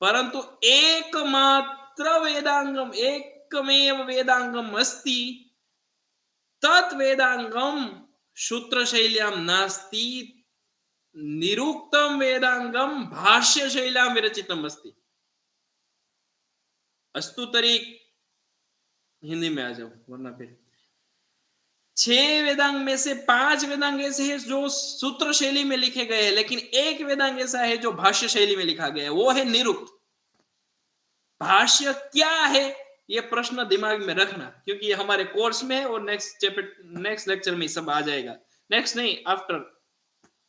परंतु एकमात्र वेदांगम, एकमेव वेदांगम अस्ति, तत् वेदांगम सूत्रशैल्यां नास्ति। निरुक्तम वेदांगम भाष्यशैल्यां विरचितम् अस्ति। अस्तु तरी हिंदी में आ जाओ, वरना फिर 6 वेदांग में से 5 वेदांग ऐसे हैं जो सूत्र शैली में लिखे गए हैं, लेकिन एक वेदांग ऐसा है जो भाष्य शैली में लिखा गया है, वो है निरुक्त। भाष्य क्या है, ये प्रश्न दिमाग में रखना, क्योंकि ये हमारे कोर्स में है और नेक्स्ट लेक्चर में सब आ जाएगा। नेक्स्ट नहीं, आफ्टर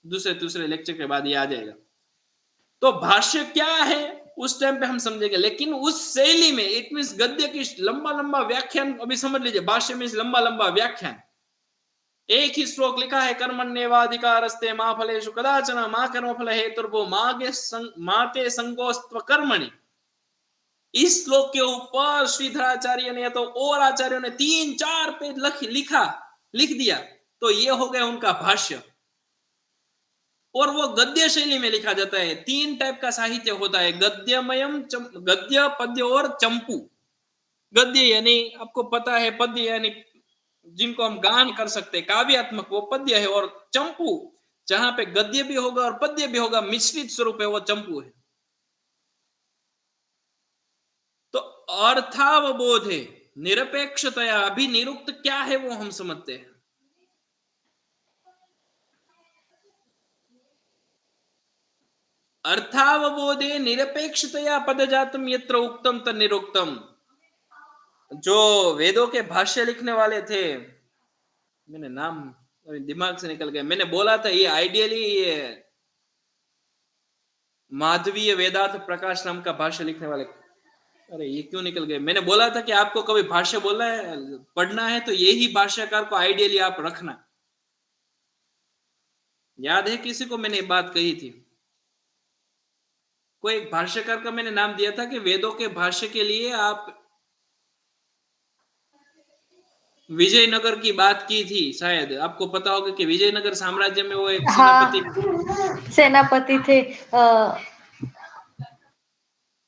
दूसरे लेक्चर के बाद ये आ जाएगा। तो भाष्य क्या है उस टाइम पे हम समझेंगे, लेकिन उस शैली में, इट मींस गद्य की लंबा व्याख्यान, अभी समझ लीजिए, भाष्य मींस लंबा व्याख्यान। एक ही श्लोक लिखा है, कर्मण्येवाधिकारस्ते मा फलेषु कदाचन मा कर्मफल हेतुर्भुः मा ते संगोस्त्व कर्मणि। इस श्लोक के ऊपर श्रीधराचार्य ने या तो और आचार्यों ने 3-4 पेज लिख दिया, तो ये हो गया उनका भाष्य। और वो गद्य शैली में लिखा जाता है। 3 टाइप का साहित्य होता है, गद्य, पद्य और चंपू। गद्य यानी आपको पता है, पद्य यानी जिनको हम गान कर सकते हैं, काव्यात्मक, वो पद्य है। और चंपू जहां पे गद्य भी होगा और पद्य भी होगा, मिश्रित स्वरूप है, वो चंपू है। तो अर्थावबोधे निरपेक्षतया, अभी निरुक्त क्या है वो हम समझते हैं। अर्थावबोधे निरपेक्षतया पदजातम यत्र उक्तम तन्निरुक्तम। जो वेदों के भाष्य लिखने वाले थे, मैंने नाम दिमाग से निकल गया, मैंने बोला था ये आइडियली ये माधवीय वेदार्थ प्रकाश नाम का भाष्य लिखने वाले, अरे ये क्यों निकल गए। मैंने बोला था कि आपको कभी भाष्य बोलना है, पढ़ना है, तो यही भाष्यकार को आइडियली आप रखना। याद है किसी को मैंने बात कही थी, कोई एक भाष्यकार का मैंने नाम दिया था कि वेदों के भाष्य के लिए आप विजयनगर की बात की थी, शायद आपको पता होगा कि विजयनगर साम्राज्य में वो एक सेनापति थे।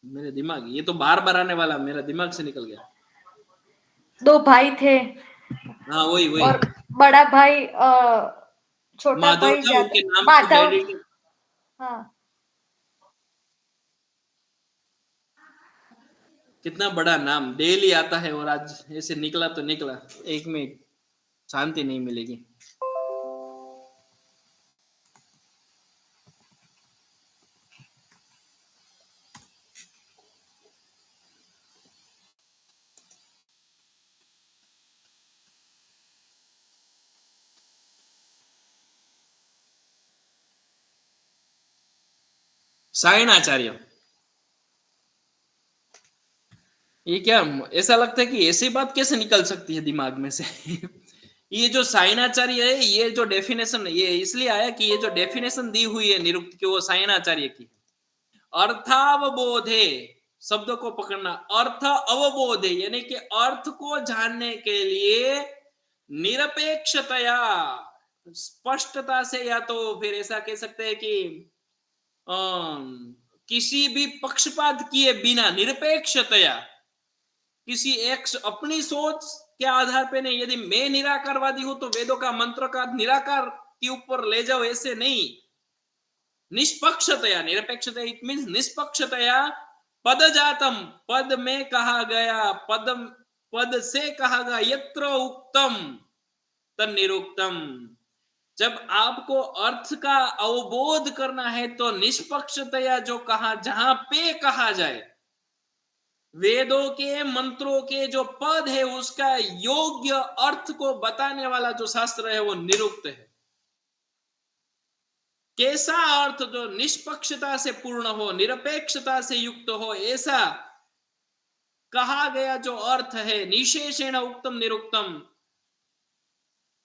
मेरे दिमाग, ये तो बार आने वाला, मेरा दिमाग से निकल गया। 2 भाई थे। हाँ वही और बड़ा भाई छोटा माधव भाई था, उनके नाम माधव। हाँ, कितना बड़ा नाम डेली आता है, और आज ऐसे निकला तो निकला। एक में शांति नहीं मिलेगी। सायणाचार्य, ये क्या ऐसा लगता है कि ऐसी बात कैसे निकल सकती है दिमाग में से। ये जो सायणाचार्य है, ये जो डेफिनेशन, ये इसलिए आया कि ये जो डेफिनेशन दी हुई है निरुक्त की, वो सायणाचार्य की। अर्थावबोधे, शब्दों को पकड़ना, अर्थ अवबोधे यानी कि अर्थ को जानने के लिए निरपेक्षतया, स्पष्टता से, या तो फिर ऐसा कह सकते हैं कि किसी भी पक्षपात किए बिना, निरपेक्षतया, किसी एक अपनी सोच के आधार पे नहीं। यदि मैं निराकारवादी हूं तो वेदों का मंत्र का निराकार के ऊपर ले जाओ, ऐसे नहीं। निष्पक्षतया, निरपेक्षतया इट मींस निष्पक्षतया, पदजातम, पद में कहा गया, पद से कहा गया, यत्र उक्तम तन्निरुक्तम। जब आपको अर्थ का अवबोध करना है तो निष्पक्षतया जो कहा, जहां पे कहा जाए, वेदों के मंत्रों के जो पद है उसका योग्य अर्थ को बताने वाला जो शास्त्र है वो निरुक्त है। कैसा अर्थ जो निष्पक्षता से पूर्ण हो, निरपेक्षता से युक्त हो, ऐसा कहा गया जो अर्थ है, निशेषेण उक्तम निरुक्तम।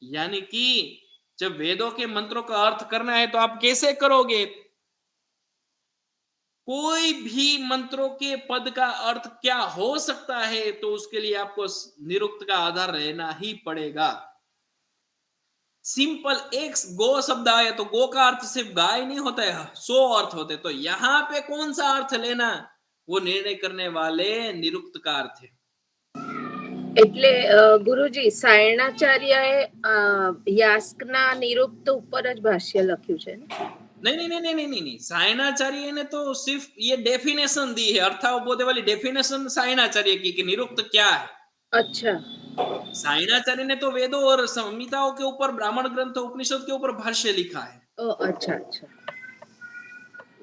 यानी कि जब वेदों के मंत्रों का अर्थ करना है तो आप कैसे करोगे। कोई भी मंत्रों के पद का अर्थ क्या हो सकता है, तो उसके लिए आपको निरुक्त का आधार रहना ही पड़ेगा। सिंपल एक गो शब्द आया तो गो का अर्थ सिर्फ गाय नहीं होता है, 100 अर्थ होते। तो यहाँ पे कौन सा अर्थ लेना, वो निर्णय करने वाले निरुक्त का अर्थ है। એટલે ગુરુજી સાયણાચાર્યએ યાસ્કના નિરુક્ત ઉપર જ ભાષ્ય લખ્યું છે ને? नहीं, सायणाचार्य ने तो सिर्फ ये डेफिनेशन दी है, अर्थावबोधे वाली डेफिनेशन सायणाचार्य की कि निरुक्त क्या है। अच्छा, साइणाचार्य ने तो वेदों और संहिताओं के ऊपर, ब्राह्मण ग्रंथों, उपनिषद के ऊपर भाष्य लिखा है। ओ अच्छा अच्छा।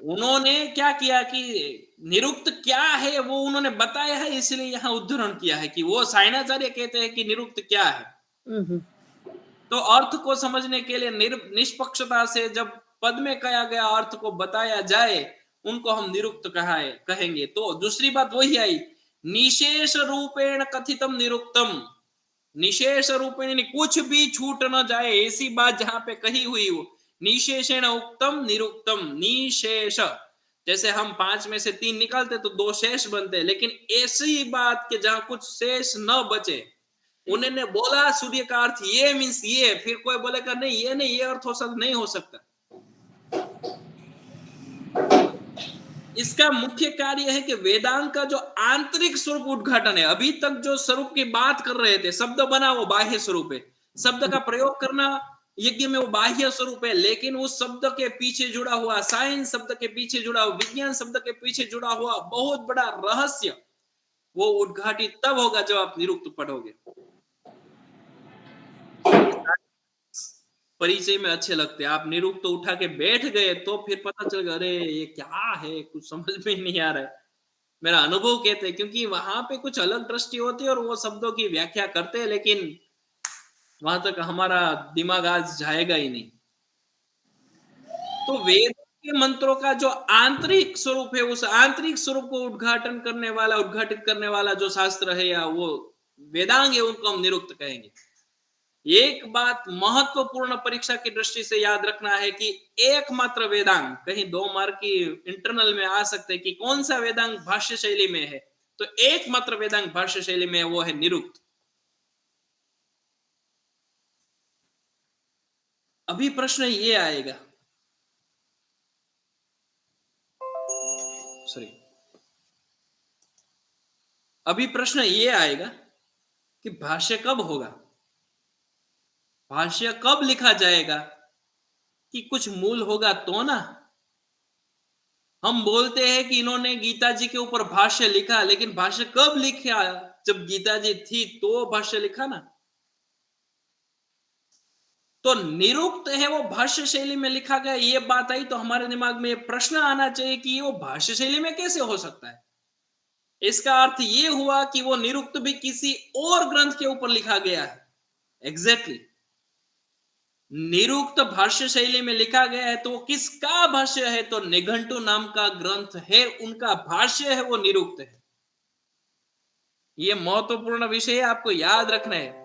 उन्होंने क्या किया कि निरुक्त क्या है वो उन्होंने बताया है, इसलिए यहाँ उद्धरण किया है कि वो साइणाचार्य कहते हैं कि निरुक्त क्या है। हम्म। तो अर्थ को समझने के लिए निष्पक्षता से जब पद में कहा गया अर्थ को बताया जाए, उनको हम निरुक्त कहेंगे। तो दूसरी बात वही आई, निशेष रूपेण कथितम निरुक्तम। निशेष रूपेण यानी कुछ भी छूट न जाए, ऐसी बात जहां पे कही हुई हो। निशेषेण उक्तम निरुक्तम। निशेष, जैसे हम 5 में से 3 निकालते तो 2 शेष बनते हैं, लेकिन ऐसी बात के जहां कुछ शेष न बचे। उन्होंने बोला सूर्य का अर्थ ये मीन्स ये, फिर कोई बोलेगा नहीं ये नहीं, ये अर्थ नहीं हो सकता। इसका मुख्य कार्य है कि वेदांत का जो आंतरिक स्वरूप उद्घाटन है। अभी तक जो स्वरूप की बात कर रहे थे, शब्द बना वो बाह्य स्वरूप है, शब्द का प्रयोग करना यज्ञ में वो बाह्य स्वरूप है, लेकिन उस शब्द के पीछे जुड़ा हुआ साइंस, शब्द के पीछे जुड़ा हुआ विज्ञान, शब्द के पीछे जुड़ा हुआ बहुत बड़ा रहस्य, वो उद्घाटित तब होगा जब आप निरुक्त पढ़ोगे। परिचय में अच्छे लगते हैं, आप निरुक्त तो उठा के बैठ गए तो फिर पता चल गया अरे ये क्या है, कुछ समझ में नहीं आ रहा है। मेरा अनुभव कहते हैं, क्योंकि वहां पे कुछ अलग दृष्टि होती है और वो शब्दों की व्याख्या करते हैं, लेकिन वहां तक हमारा दिमाग आज जाएगा ही नहीं। तो वेद के मंत्रों का जो आंतरिक स्वरूप है, उस आंतरिक स्वरूप को उद्घाटित करने वाला जो शास्त्र है या वो वेदांग है, उनको हम निरुक्त कहेंगे। एक बात महत्वपूर्ण परीक्षा की दृष्टि से याद रखना है कि एकमात्र वेदांग, कहीं 2 मार्क की इंटरनल में आ सकते हैं कि कौन सा वेदांग भाष्य शैली में है, तो एकमात्र वेदांग भाष्य शैली में है, वो है निरुक्त। अभी प्रश्न ये आएगा, अभी प्रश्न ये आएगा कि भाष्य कब होगा, भाष्य कब लिखा जाएगा, कि कुछ मूल होगा तो ना। हम बोलते हैं कि इन्होंने गीता जी के ऊपर भाष्य लिखा, लेकिन भाष्य कब लिखा, जब गीता जी थी तो भाष्य लिखा ना। तो निरुक्त है वो भाष्य शैली में लिखा गया, ये बात आई तो हमारे दिमाग में प्रश्न आना चाहिए कि वो भाष्य शैली में कैसे हो सकता है। इसका अर्थ ये हुआ कि वो निरुक्त भी किसी और ग्रंथ के ऊपर लिखा गया है। एग्जैक्टली निरुक्त भाष्य शैली में लिखा गया है, तो वो किसका भाष्य है, तो निघंटु नाम का ग्रंथ है, उनका भाष्य है, वो निरुक्त है। ये महत्वपूर्ण विषय है, आपको याद रखना है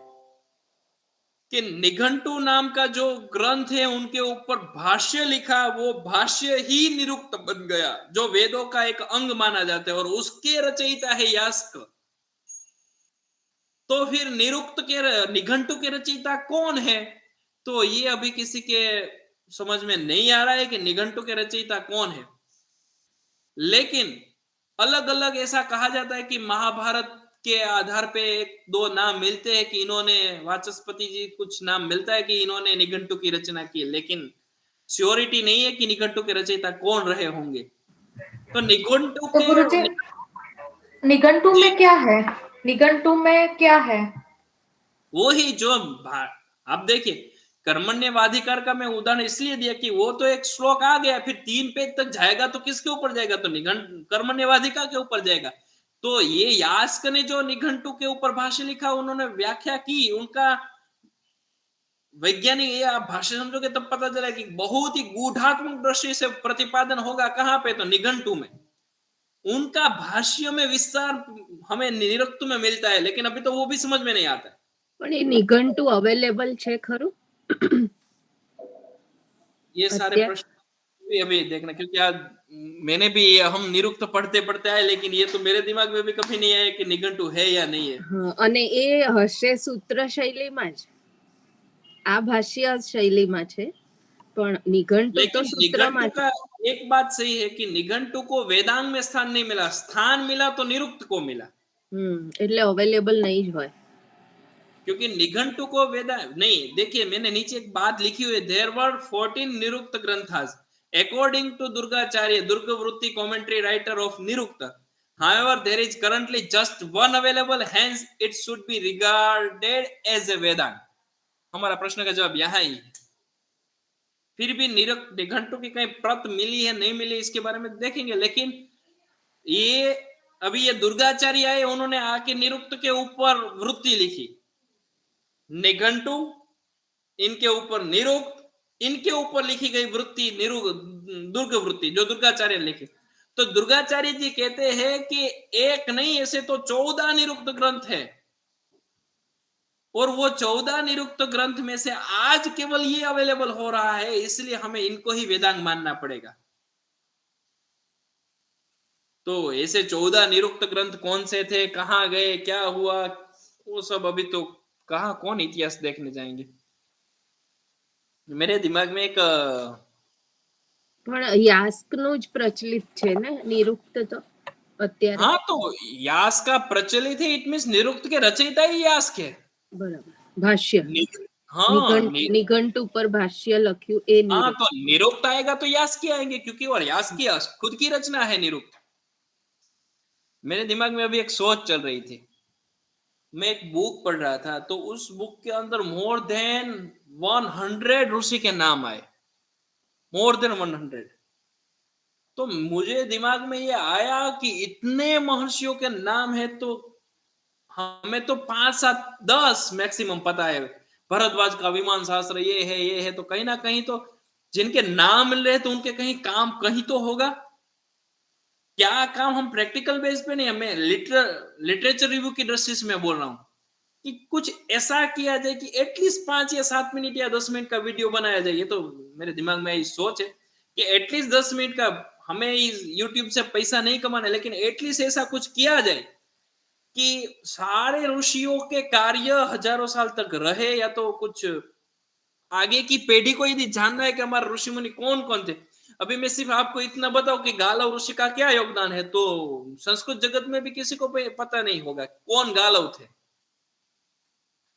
कि निघंटु नाम का जो ग्रंथ है उनके ऊपर भाष्य लिखा, वो भाष्य ही निरुक्त बन गया, जो वेदों का एक अंग माना जाता है, और उसके रचयिता है यास्क। तो फिर निघंटु के रचयिता कौन है, तो ये अभी किसी के समझ में नहीं आ रहा है कि निघंटु के रचयिता कौन है। लेकिन अलग अलग ऐसा कहा जाता है कि महाभारत के आधार पे 1-2 नाम मिलते हैं कि इन्होंने, वाचस्पति जी कुछ नाम मिलता है कि इन्होंने निघंटु की रचना की, लेकिन श्योरिटी नहीं है कि निघंटु के रचयिता कौन रहे होंगे। तो निघंटु तो गुरुजी निघंटु में क्या है, निघंटु में क्या है? वो ही जो आप देखिए, कर्मण्यवाधिकार का मैं उदाहरण इसलिए दिया कि वो तो एक श्लोक आ गया, फिर 3 पेज तक जाएगा तो किसके ऊपर जाएगा, तो कर्मण्यवाधिकार के ऊपर जाएगा। तो ये यास्क ने जो निघंटु के ऊपर भाष्य लिखा, उन्होंने व्याख्या की, उनका वैज्ञानिक, ये आप भाष्य समझोगे तब पता चला कि बहुत ही गूढ़ात्मक दृष्टि से प्रतिपादन होगा कहां पे, तो निघंटु में। उनका भाष्य में विस्तार हमें निरुक्त में मिलता है, लेकिन अभी तो वो भी समझ में नहीं आता। પણ એ નિઘંટુ અવેલેબલ છે ખરું? ये सारे प्रश्न अभी देखना, क्योंकि आज मैंने भी, हम निरुक्त पढ़ते पढ़ते आए, लेकिन ये तो मेरे दिमाग में भी कभी नहीं आया कि निघंटु है या नहीं है। हाँ, અને એ હશે સૂત્ર શૈલીમાં જ, આ ભાષ્ય શૈલીમાં છે, પણ નિઘંટુ તો સૂત્રમાં निघंटु का एक बात सही है कि निघंटु को वेदांग में स्थान नहीं मिला, स्थान मिला तो निरुक्त को मिला। એટલે અવેલેબલ नहीं જ હોય, क्योंकि निघंटु को वेदांग नहीं, देखिए मैंने नीचे एक बात लिखी हुई है, there were 14 Nirukta granthas according to Durgacharya, Durgavritti commentary writer of Nirukta. However, there is currently just one available, hence it should be regarded as a Vedant. हमारा प्रश्न का जवाब यहाँ ही है। फिर भी निघंटु की कहीं प्रत मिली है नहीं मिली इसके बारे में देखेंगे, लेकिन ये अभी ये दुर्गाचार्य आए, उन्होंने आके निरुक्त के ऊपर वृत्ति लिखी, निघंटु इनके ऊपर निरुक्त, इनके ऊपर लिखी गई वृत्ति दुर्ग वृत्ति जो दुर्गाचार्य लिखी। तो दुर्गाचार्य जी कहते हैं कि एक नहीं ऐसे तो 14 निरुक्त ग्रंथ है, और वो 14 निरुक्त ग्रंथ में से आज केवल ये अवेलेबल हो रहा है, इसलिए हमें इनको ही वेदांग मानना पड़ेगा। तो ऐसे 14 निरुक्त ग्रंथ कौन से थे, कहां गए, क्या हुआ, वो सब अभी तो कहां कौन इतिहास देखने जाएंगे। मेरे दिमाग में एक પણ યાસ્કનું જ પ્રચલિત છે ને નિરુક્ત તો અત્યારે. हाँ, तो यास का प्रचलित है, इट मीन्स निरुक्त के रचयिता ही यास्क है। બરાબર. ભાષ્ય हाँ, નિઘંટુ પર ભાષ્ય લખ્યું એ हाँ, નિરુક્ત. तो निरुक्त आएगा तो यास की आएंगे, क्योंकि और यास की खुद की रचना है निरुक्त। मेरे दिमाग में अभी एक सोच चल रही थी, मैं एक बुक पढ़ रहा था, तो उस बुक के अंदर मोर देन 100 ऋषि के नाम आए, मोर देन 100। तो मुझे दिमाग में ये आया कि इतने महर्षियों के नाम है, तो हमें तो 5, 7, 10 मैक्सिमम पता है। भरद्वाज का विमान शास्त्र ये है, तो कहीं ना कहीं तो जिनके नाम मिल रहे तो उनके कहीं काम कहीं तो होगा। क्या काम हम प्रैक्टिकल बेस पे नहीं, मैं लिटरेचर रिव्यू की दृष्टि से मैं बोल रहा हूं कि कुछ ऐसा किया जाए कि एटलीस्ट 5 या 7 मिनट या 10 मिनट का वीडियो बनाया जाए। ये तो मेरे दिमाग में ये सोच है कि एटलीस्ट 10 मिनट का, हमें इस यूट्यूब से पैसा नहीं कमाना, लेकिन एटलीस्ट ऐसा कुछ किया जाए कि सारे ऋषियों के कार्य हजारों साल तक रहे, या तो कुछ आगे की पीढ़ी को यदि जानना है कि हमारे ऋषि मुनि कौन कौन थे। अभी मैं सिर्फ आपको इतना बताऊं कि गालव ऋषि का क्या योगदान है, तो संस्कृत जगत में भी किसी को पता नहीं होगा कौन गालव थे।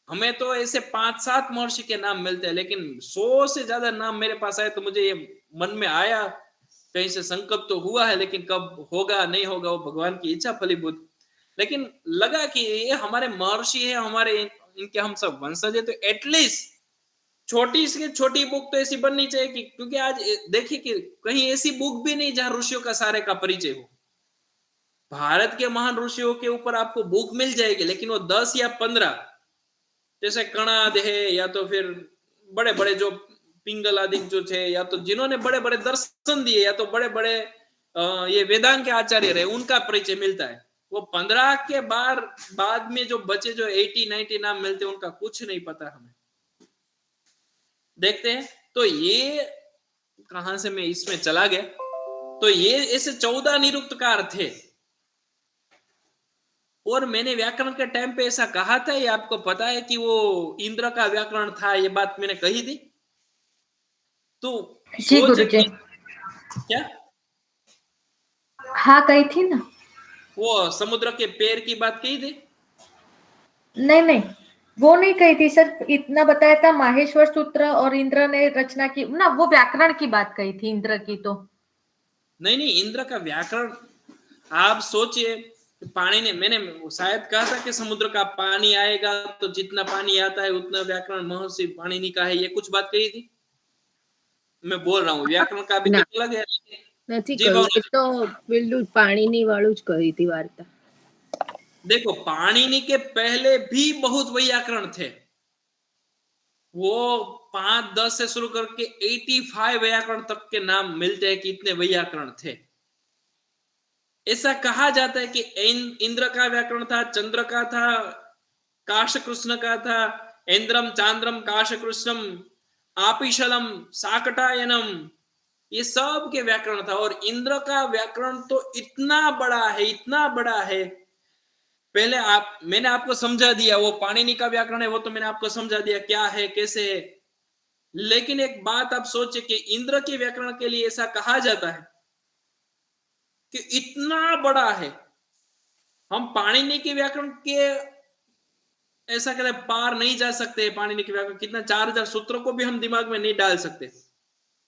हमें तो ऐसे 5-7 महर्षि के नाम मिलते हैं, लेकिन 100 से ज्यादा नाम मेरे पास आए, तो मुझे ये मन में आया, कहीं से संकल्प तो हुआ है, लेकिन कब होगा नहीं होगा वो भगवान की इच्छा फलीभूत। लेकिन लगा कि ये हमारे महर्षि है, हमारे इनके हम सब वंशज है, तो एटलीस्ट छोटी से छोटी बुक तो ऐसी बननी चाहिए कि, क्योंकि आज देखिए कि कहीं ऐसी बुक भी नहीं जहां ऋषियों का सारे का परिचय हो। भारत के महान ऋषियों के ऊपर आपको बुक मिल जाएगी, लेकिन वो 10 या 15 जैसे कणाद है, या तो फिर बड़े बड़े जो पिंगल आदि जो थे, या तो जिन्होंने बड़े बड़े दर्शन दिए, या तो बड़े बड़े ये वेदांत के आचार्य रहे, उनका परिचय मिलता है। वो 15 के बाद में जो बचे जो 80-90 नाम मिलते हैं, उनका कुछ नहीं पता हमें। देखते हैं, तो ये कहां से मैं इसमें चला गया। तो ये ऐसे 14 निरुक्तकार थे, और मैंने व्याकरण के टाइम पे ऐसा कहा था, ये आपको पता है कि वो इंद्र का व्याकरण था, ये बात मैंने कही थी। तो जी गुरुजी, क्या हाँ कही थी ना, वो समुद्र के पैर की बात कही थी? नहीं वो नहीं कही थी सर, इतना बताया था माहेश्वर सूत्र और इंद्र ने रचना की ना, वो व्याकरण की बात कही थी, इंद्र की तो नहीं, इंद्र का व्याकरण आप सोचिए, पानी ने, मैंने शायद कहा था कि समुद्र का पानी आएगा तो जितना पानी आता है उतना व्याकरण महर्षि पाणिनि का है, ये कुछ बात कही थी। मैं बोल रहा हूँ व्याकरण का भी तो अलग है। નથી કહ્યું, એ તો પેલું પાણીની વાળું જ કહી હતી વાર્તા। देखो, पाणिनि के पहले भी बहुत व्याकरण थे, वो 5-10 से शुरू करके 85 व्याकरण तक के नाम मिलते हैं कि इतने व्याकरण थे। ऐसा कहा जाता है कि इंद्र का व्याकरण था, चंद्र का था, काश कृष्ण का था, इंद्रम चांद्रम काश कृष्णम आपिशलम साकटायनम, ये सब के व्याकरण था। और इंद्र का व्याकरण तो इतना बड़ा है, इतना बड़ा है। पहले मैंने आपको समझा दिया, वो पाणिनि का व्याकरण है, वो तो मैंने आपको समझा दिया क्या है कैसे है। लेकिन एक बात आप सोचे कि इंद्र के व्याकरण के लिए ऐसा कहा जाता है कि इतना बड़ा है, हम पाणिनि के व्याकरण के ऐसा कहते पार नहीं जा सकते। पाणिनि के व्याकरण कितना 4000 सूत्रों को भी हम दिमाग में नहीं डाल सकते,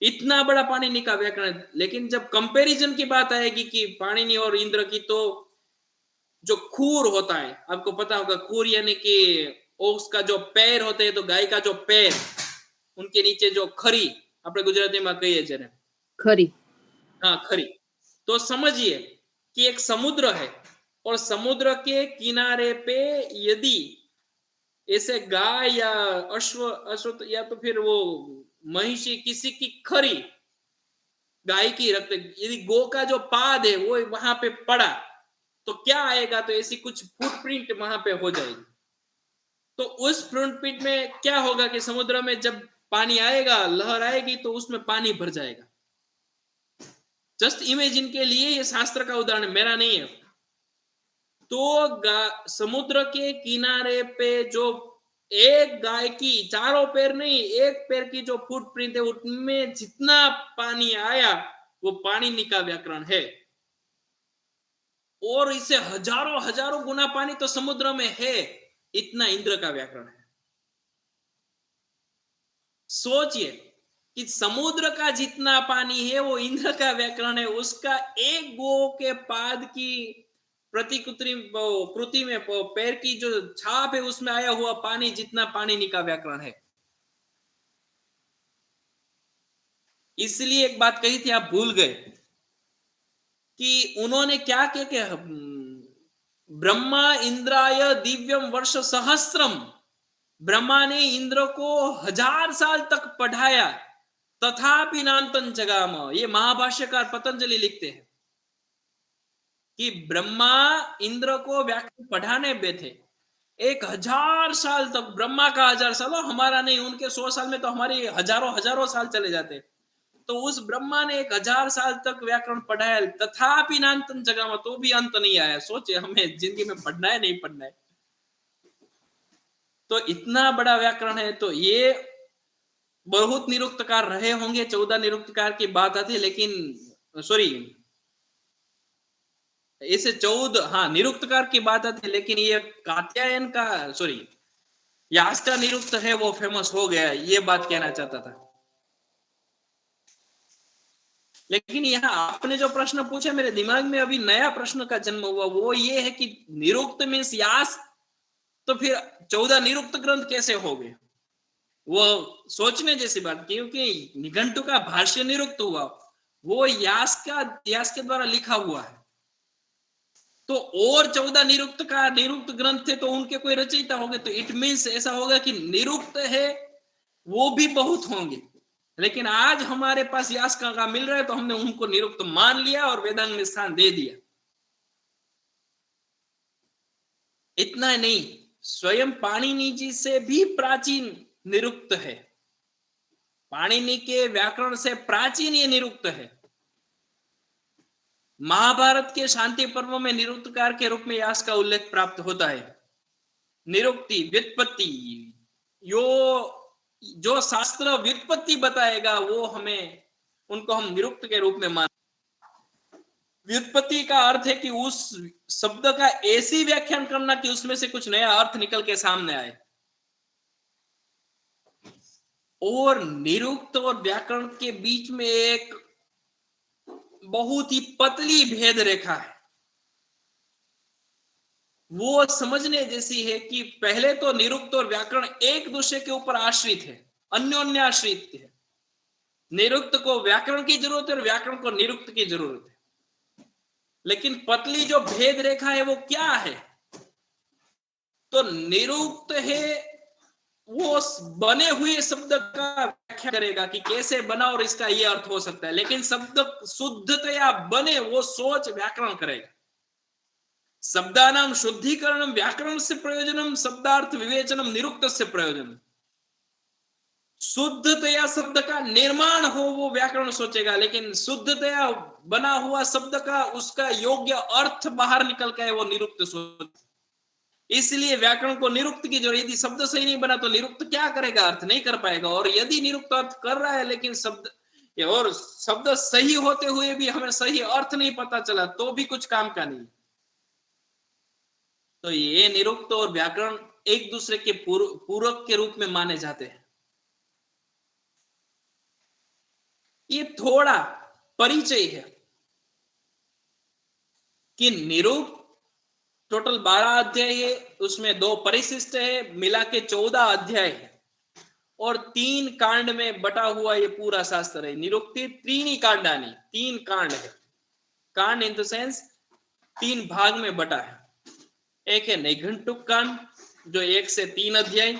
इतना बड़ा पाणिनि का व्याकरण। लेकिन जब कंपैरिजन की बात आएगी कि पाणिनि और इंद्र की, तो जो खूर होता है, आपको पता होगा खूर यानी कि उसका जो पैर होते हैं, तो गाय का जो पैर, उनके नीचे जो खरी, આપણે ગુજરાતીમાં કહીએ છીએ, ખરી. हाँ खरी, तो समझिए कि एक समुद्र है और समुद्र के किनारे पे यदि ऐसे गाय या अश्व या तो फिर वो महिषी किसी की खरी गाय की रखते, यदि गो का जो पाद है वो वहां पे पड़ा तो क्या आएगा, तो ऐसी कुछ फुटप्रिंट वहां पे हो जाएगी। तो उस फुटप्रिंट में क्या होगा कि समुद्र में जब पानी आएगा, लहर आएगी, तो उसमें पानी भर जाएगा। जस्ट इमेजिन के लिए, ये शास्त्र का उदाहरण मेरा नहीं है। तो समुद्र के किनारे पे जो एक गाय की, चारों पैर नहीं, एक पैर की जो फुटप्रिंट है, उनमें जितना पानी आया वो पाणिनि का व्याकरण है। और इससे हजारों हजारों गुना पानी तो समुद्र में है, इतना इंद्र का व्याकरण है। सोचिए कि समुद्र का जितना पानी है वो इंद्र का व्याकरण है, उसका एक गो के पाद की प्रतिकृति में पैर की जो छाप है उसमें आया हुआ पानी जितना पाणिनि का व्याकरण है। इसलिए एक बात कही थी, आप भूल गए कि उन्होंने क्या किया कि ब्रह्मा इंद्राय दिव्यम वर्ष सहस्त्रम, ब्रह्मा ने इंद्र को 1000 साल तक पढ़ाया, तथापि नान्तं जगाम। ये महाभाष्यकार पतंजलि लिखते हैं कि ब्रह्मा इंद्र को व्याकरण पढ़ाने बैठे 1000 साल तक, ब्रह्मा का 1000 साल, हमारा नहीं, उनके 100 साल में तो हमारे हजारों हजारों साल चले जाते। तो उस ब्रह्मा ने 1000 साल तक व्याकरण पढ़ाया, तथापि नान्तं जगाम, तो भी अंत नहीं आया। सोचे हमें जिंदगी में पढ़ना है, नहीं पढ़ना है। तो इतना बड़ा व्याकरण है। तो ये बहुत निरुक्तकार रहे होंगे, 14 निरुक्तकार की बात आती है, लेकिन सॉरी ऐसे 14, हाँ निरुक्तकार की बात आती है, लेकिन ये कात्यायन का, सॉरी यास का निरुक्त है वो फेमस हो गया, ये बात कहना चाहता था। लेकिन यहाँ आपने जो प्रश्न पूछा, मेरे दिमाग में अभी नया प्रश्न का जन्म हुआ, वो ये है कि निरुक्त मीन्स यास, तो फिर 14 निरुक्त ग्रंथ कैसे हो गए? वो सोचने जैसी बात, क्योंकि निघंटु का भाष्य निरुक्त हुआ, वो यास के द्वारा लिखा हुआ है। तो और 14 निरुक्त ग्रंथ थे, तो उनके कोई रचयिता होंगे, तो इट मीन्स ऐसा होगा कि निरुक्त है वो भी बहुत होंगे। लेकिन आज हमारे पास यास का मिल रहा है, तो हमने उनको निरुक्त मान लिया और वेदांग में स्थान दे दिया। इतना नहीं, स्वयं पाणिनि जी से भी प्राचीन निरुक्त है, पाणिनि के व्याकरण से प्राचीन ये निरुक्त है। महाभारत के शांति पर्व में निरुक्तकार के रूप में यास का उल्लेख प्राप्त होता है। निरुक्ति, व्युत्पत्ति, जो शास्त्र व्युत्पत्ति बताएगा वो उनको हम निरुक्त के रूप में मान। व्युत्पत्ति का अर्थ है कि उस शब्द का ऐसी व्याख्यान करना कि उसमें से कुछ नया अर्थ निकल के सामने आए। और निरुक्त और व्याकरण के बीच में एक बहुत ही पतली भेद रेखा है, वो समझने जैसी है कि पहले तो निरुक्त और व्याकरण एक दूसरे के ऊपर आश्रित है, अन्योन्य आश्रित है। निरुक्त को व्याकरण की जरूरत है और व्याकरण को निरुक्त की जरूरत है। लेकिन पतली जो भेद रेखा है वो क्या है? तो निरुक्त है वो बने हुए शब्द का व्याख्या करेगा कि कैसे बना और इसका ये अर्थ हो सकता है, लेकिन शब्द शुद्धतया बने वो सोच व्याकरण करेगा। शब्दानां शुद्धिकरणं व्याकरण से प्रयोजनम, शब्दार्थ विवेचनम निरुक्त से प्रयोजनम। शुद्धतया शब्द का निर्माण हो वो व्याकरण सोचेगा, लेकिन शुद्धतया बना हुआ शब्द का उसका योग्य अर्थ बाहर निकल के वो निरुक्त सोचेगा। इसलिए व्याकरण को निरुक्त की जरूरत। यदि शब्द सही नहीं बना तो निरुक्त क्या करेगा? अर्थ नहीं कर पाएगा। और यदि निरुक्त अर्थ कर रहा है लेकिन शब्द सही होते हुए भी हमें सही अर्थ नहीं पता चला तो भी कुछ काम का नहीं। तो ये निरुक्त और व्याकरण एक दूसरे के पूरक के रूप में माने जाते हैं। ये थोड़ा परिचय है कि निरुक्त टोटल 12 अध्याय है, उसमें 2 परिशिष्ट है, मिला के 14 अध्याय है और 3 कांड में बटा हुआ ये पूरा शास्त्र है। निरुक्ति त्रीणी कांडानी, 3 कांड है। कांड इन द सेंस 3 भाग में बटा है। एक है नैघंटुक कांड जो 1 से 3 अध्याय,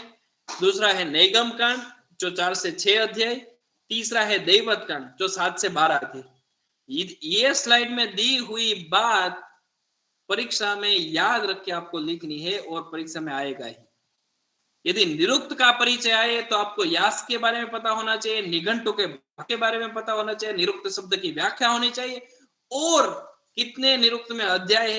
दूसरा है नैगम कांड जो 4 से 6 अध्याय, तीसरा है दैवत कांड जो 7 से 12 अध्याय। ये स्लाइड में दी हुई बात परीक्षा में याद रख के आपको लिखनी है और परीक्षा में आएगा ही। यदि निरुक्त का परिचय आए तो आपको यास के बारे में पता होना चाहिए, निघंटु के बारे में पता होना चाहिए, निरुक्त शब्द की व्याख्या होनी चाहिए और कितने निरुक्त में अध्याय है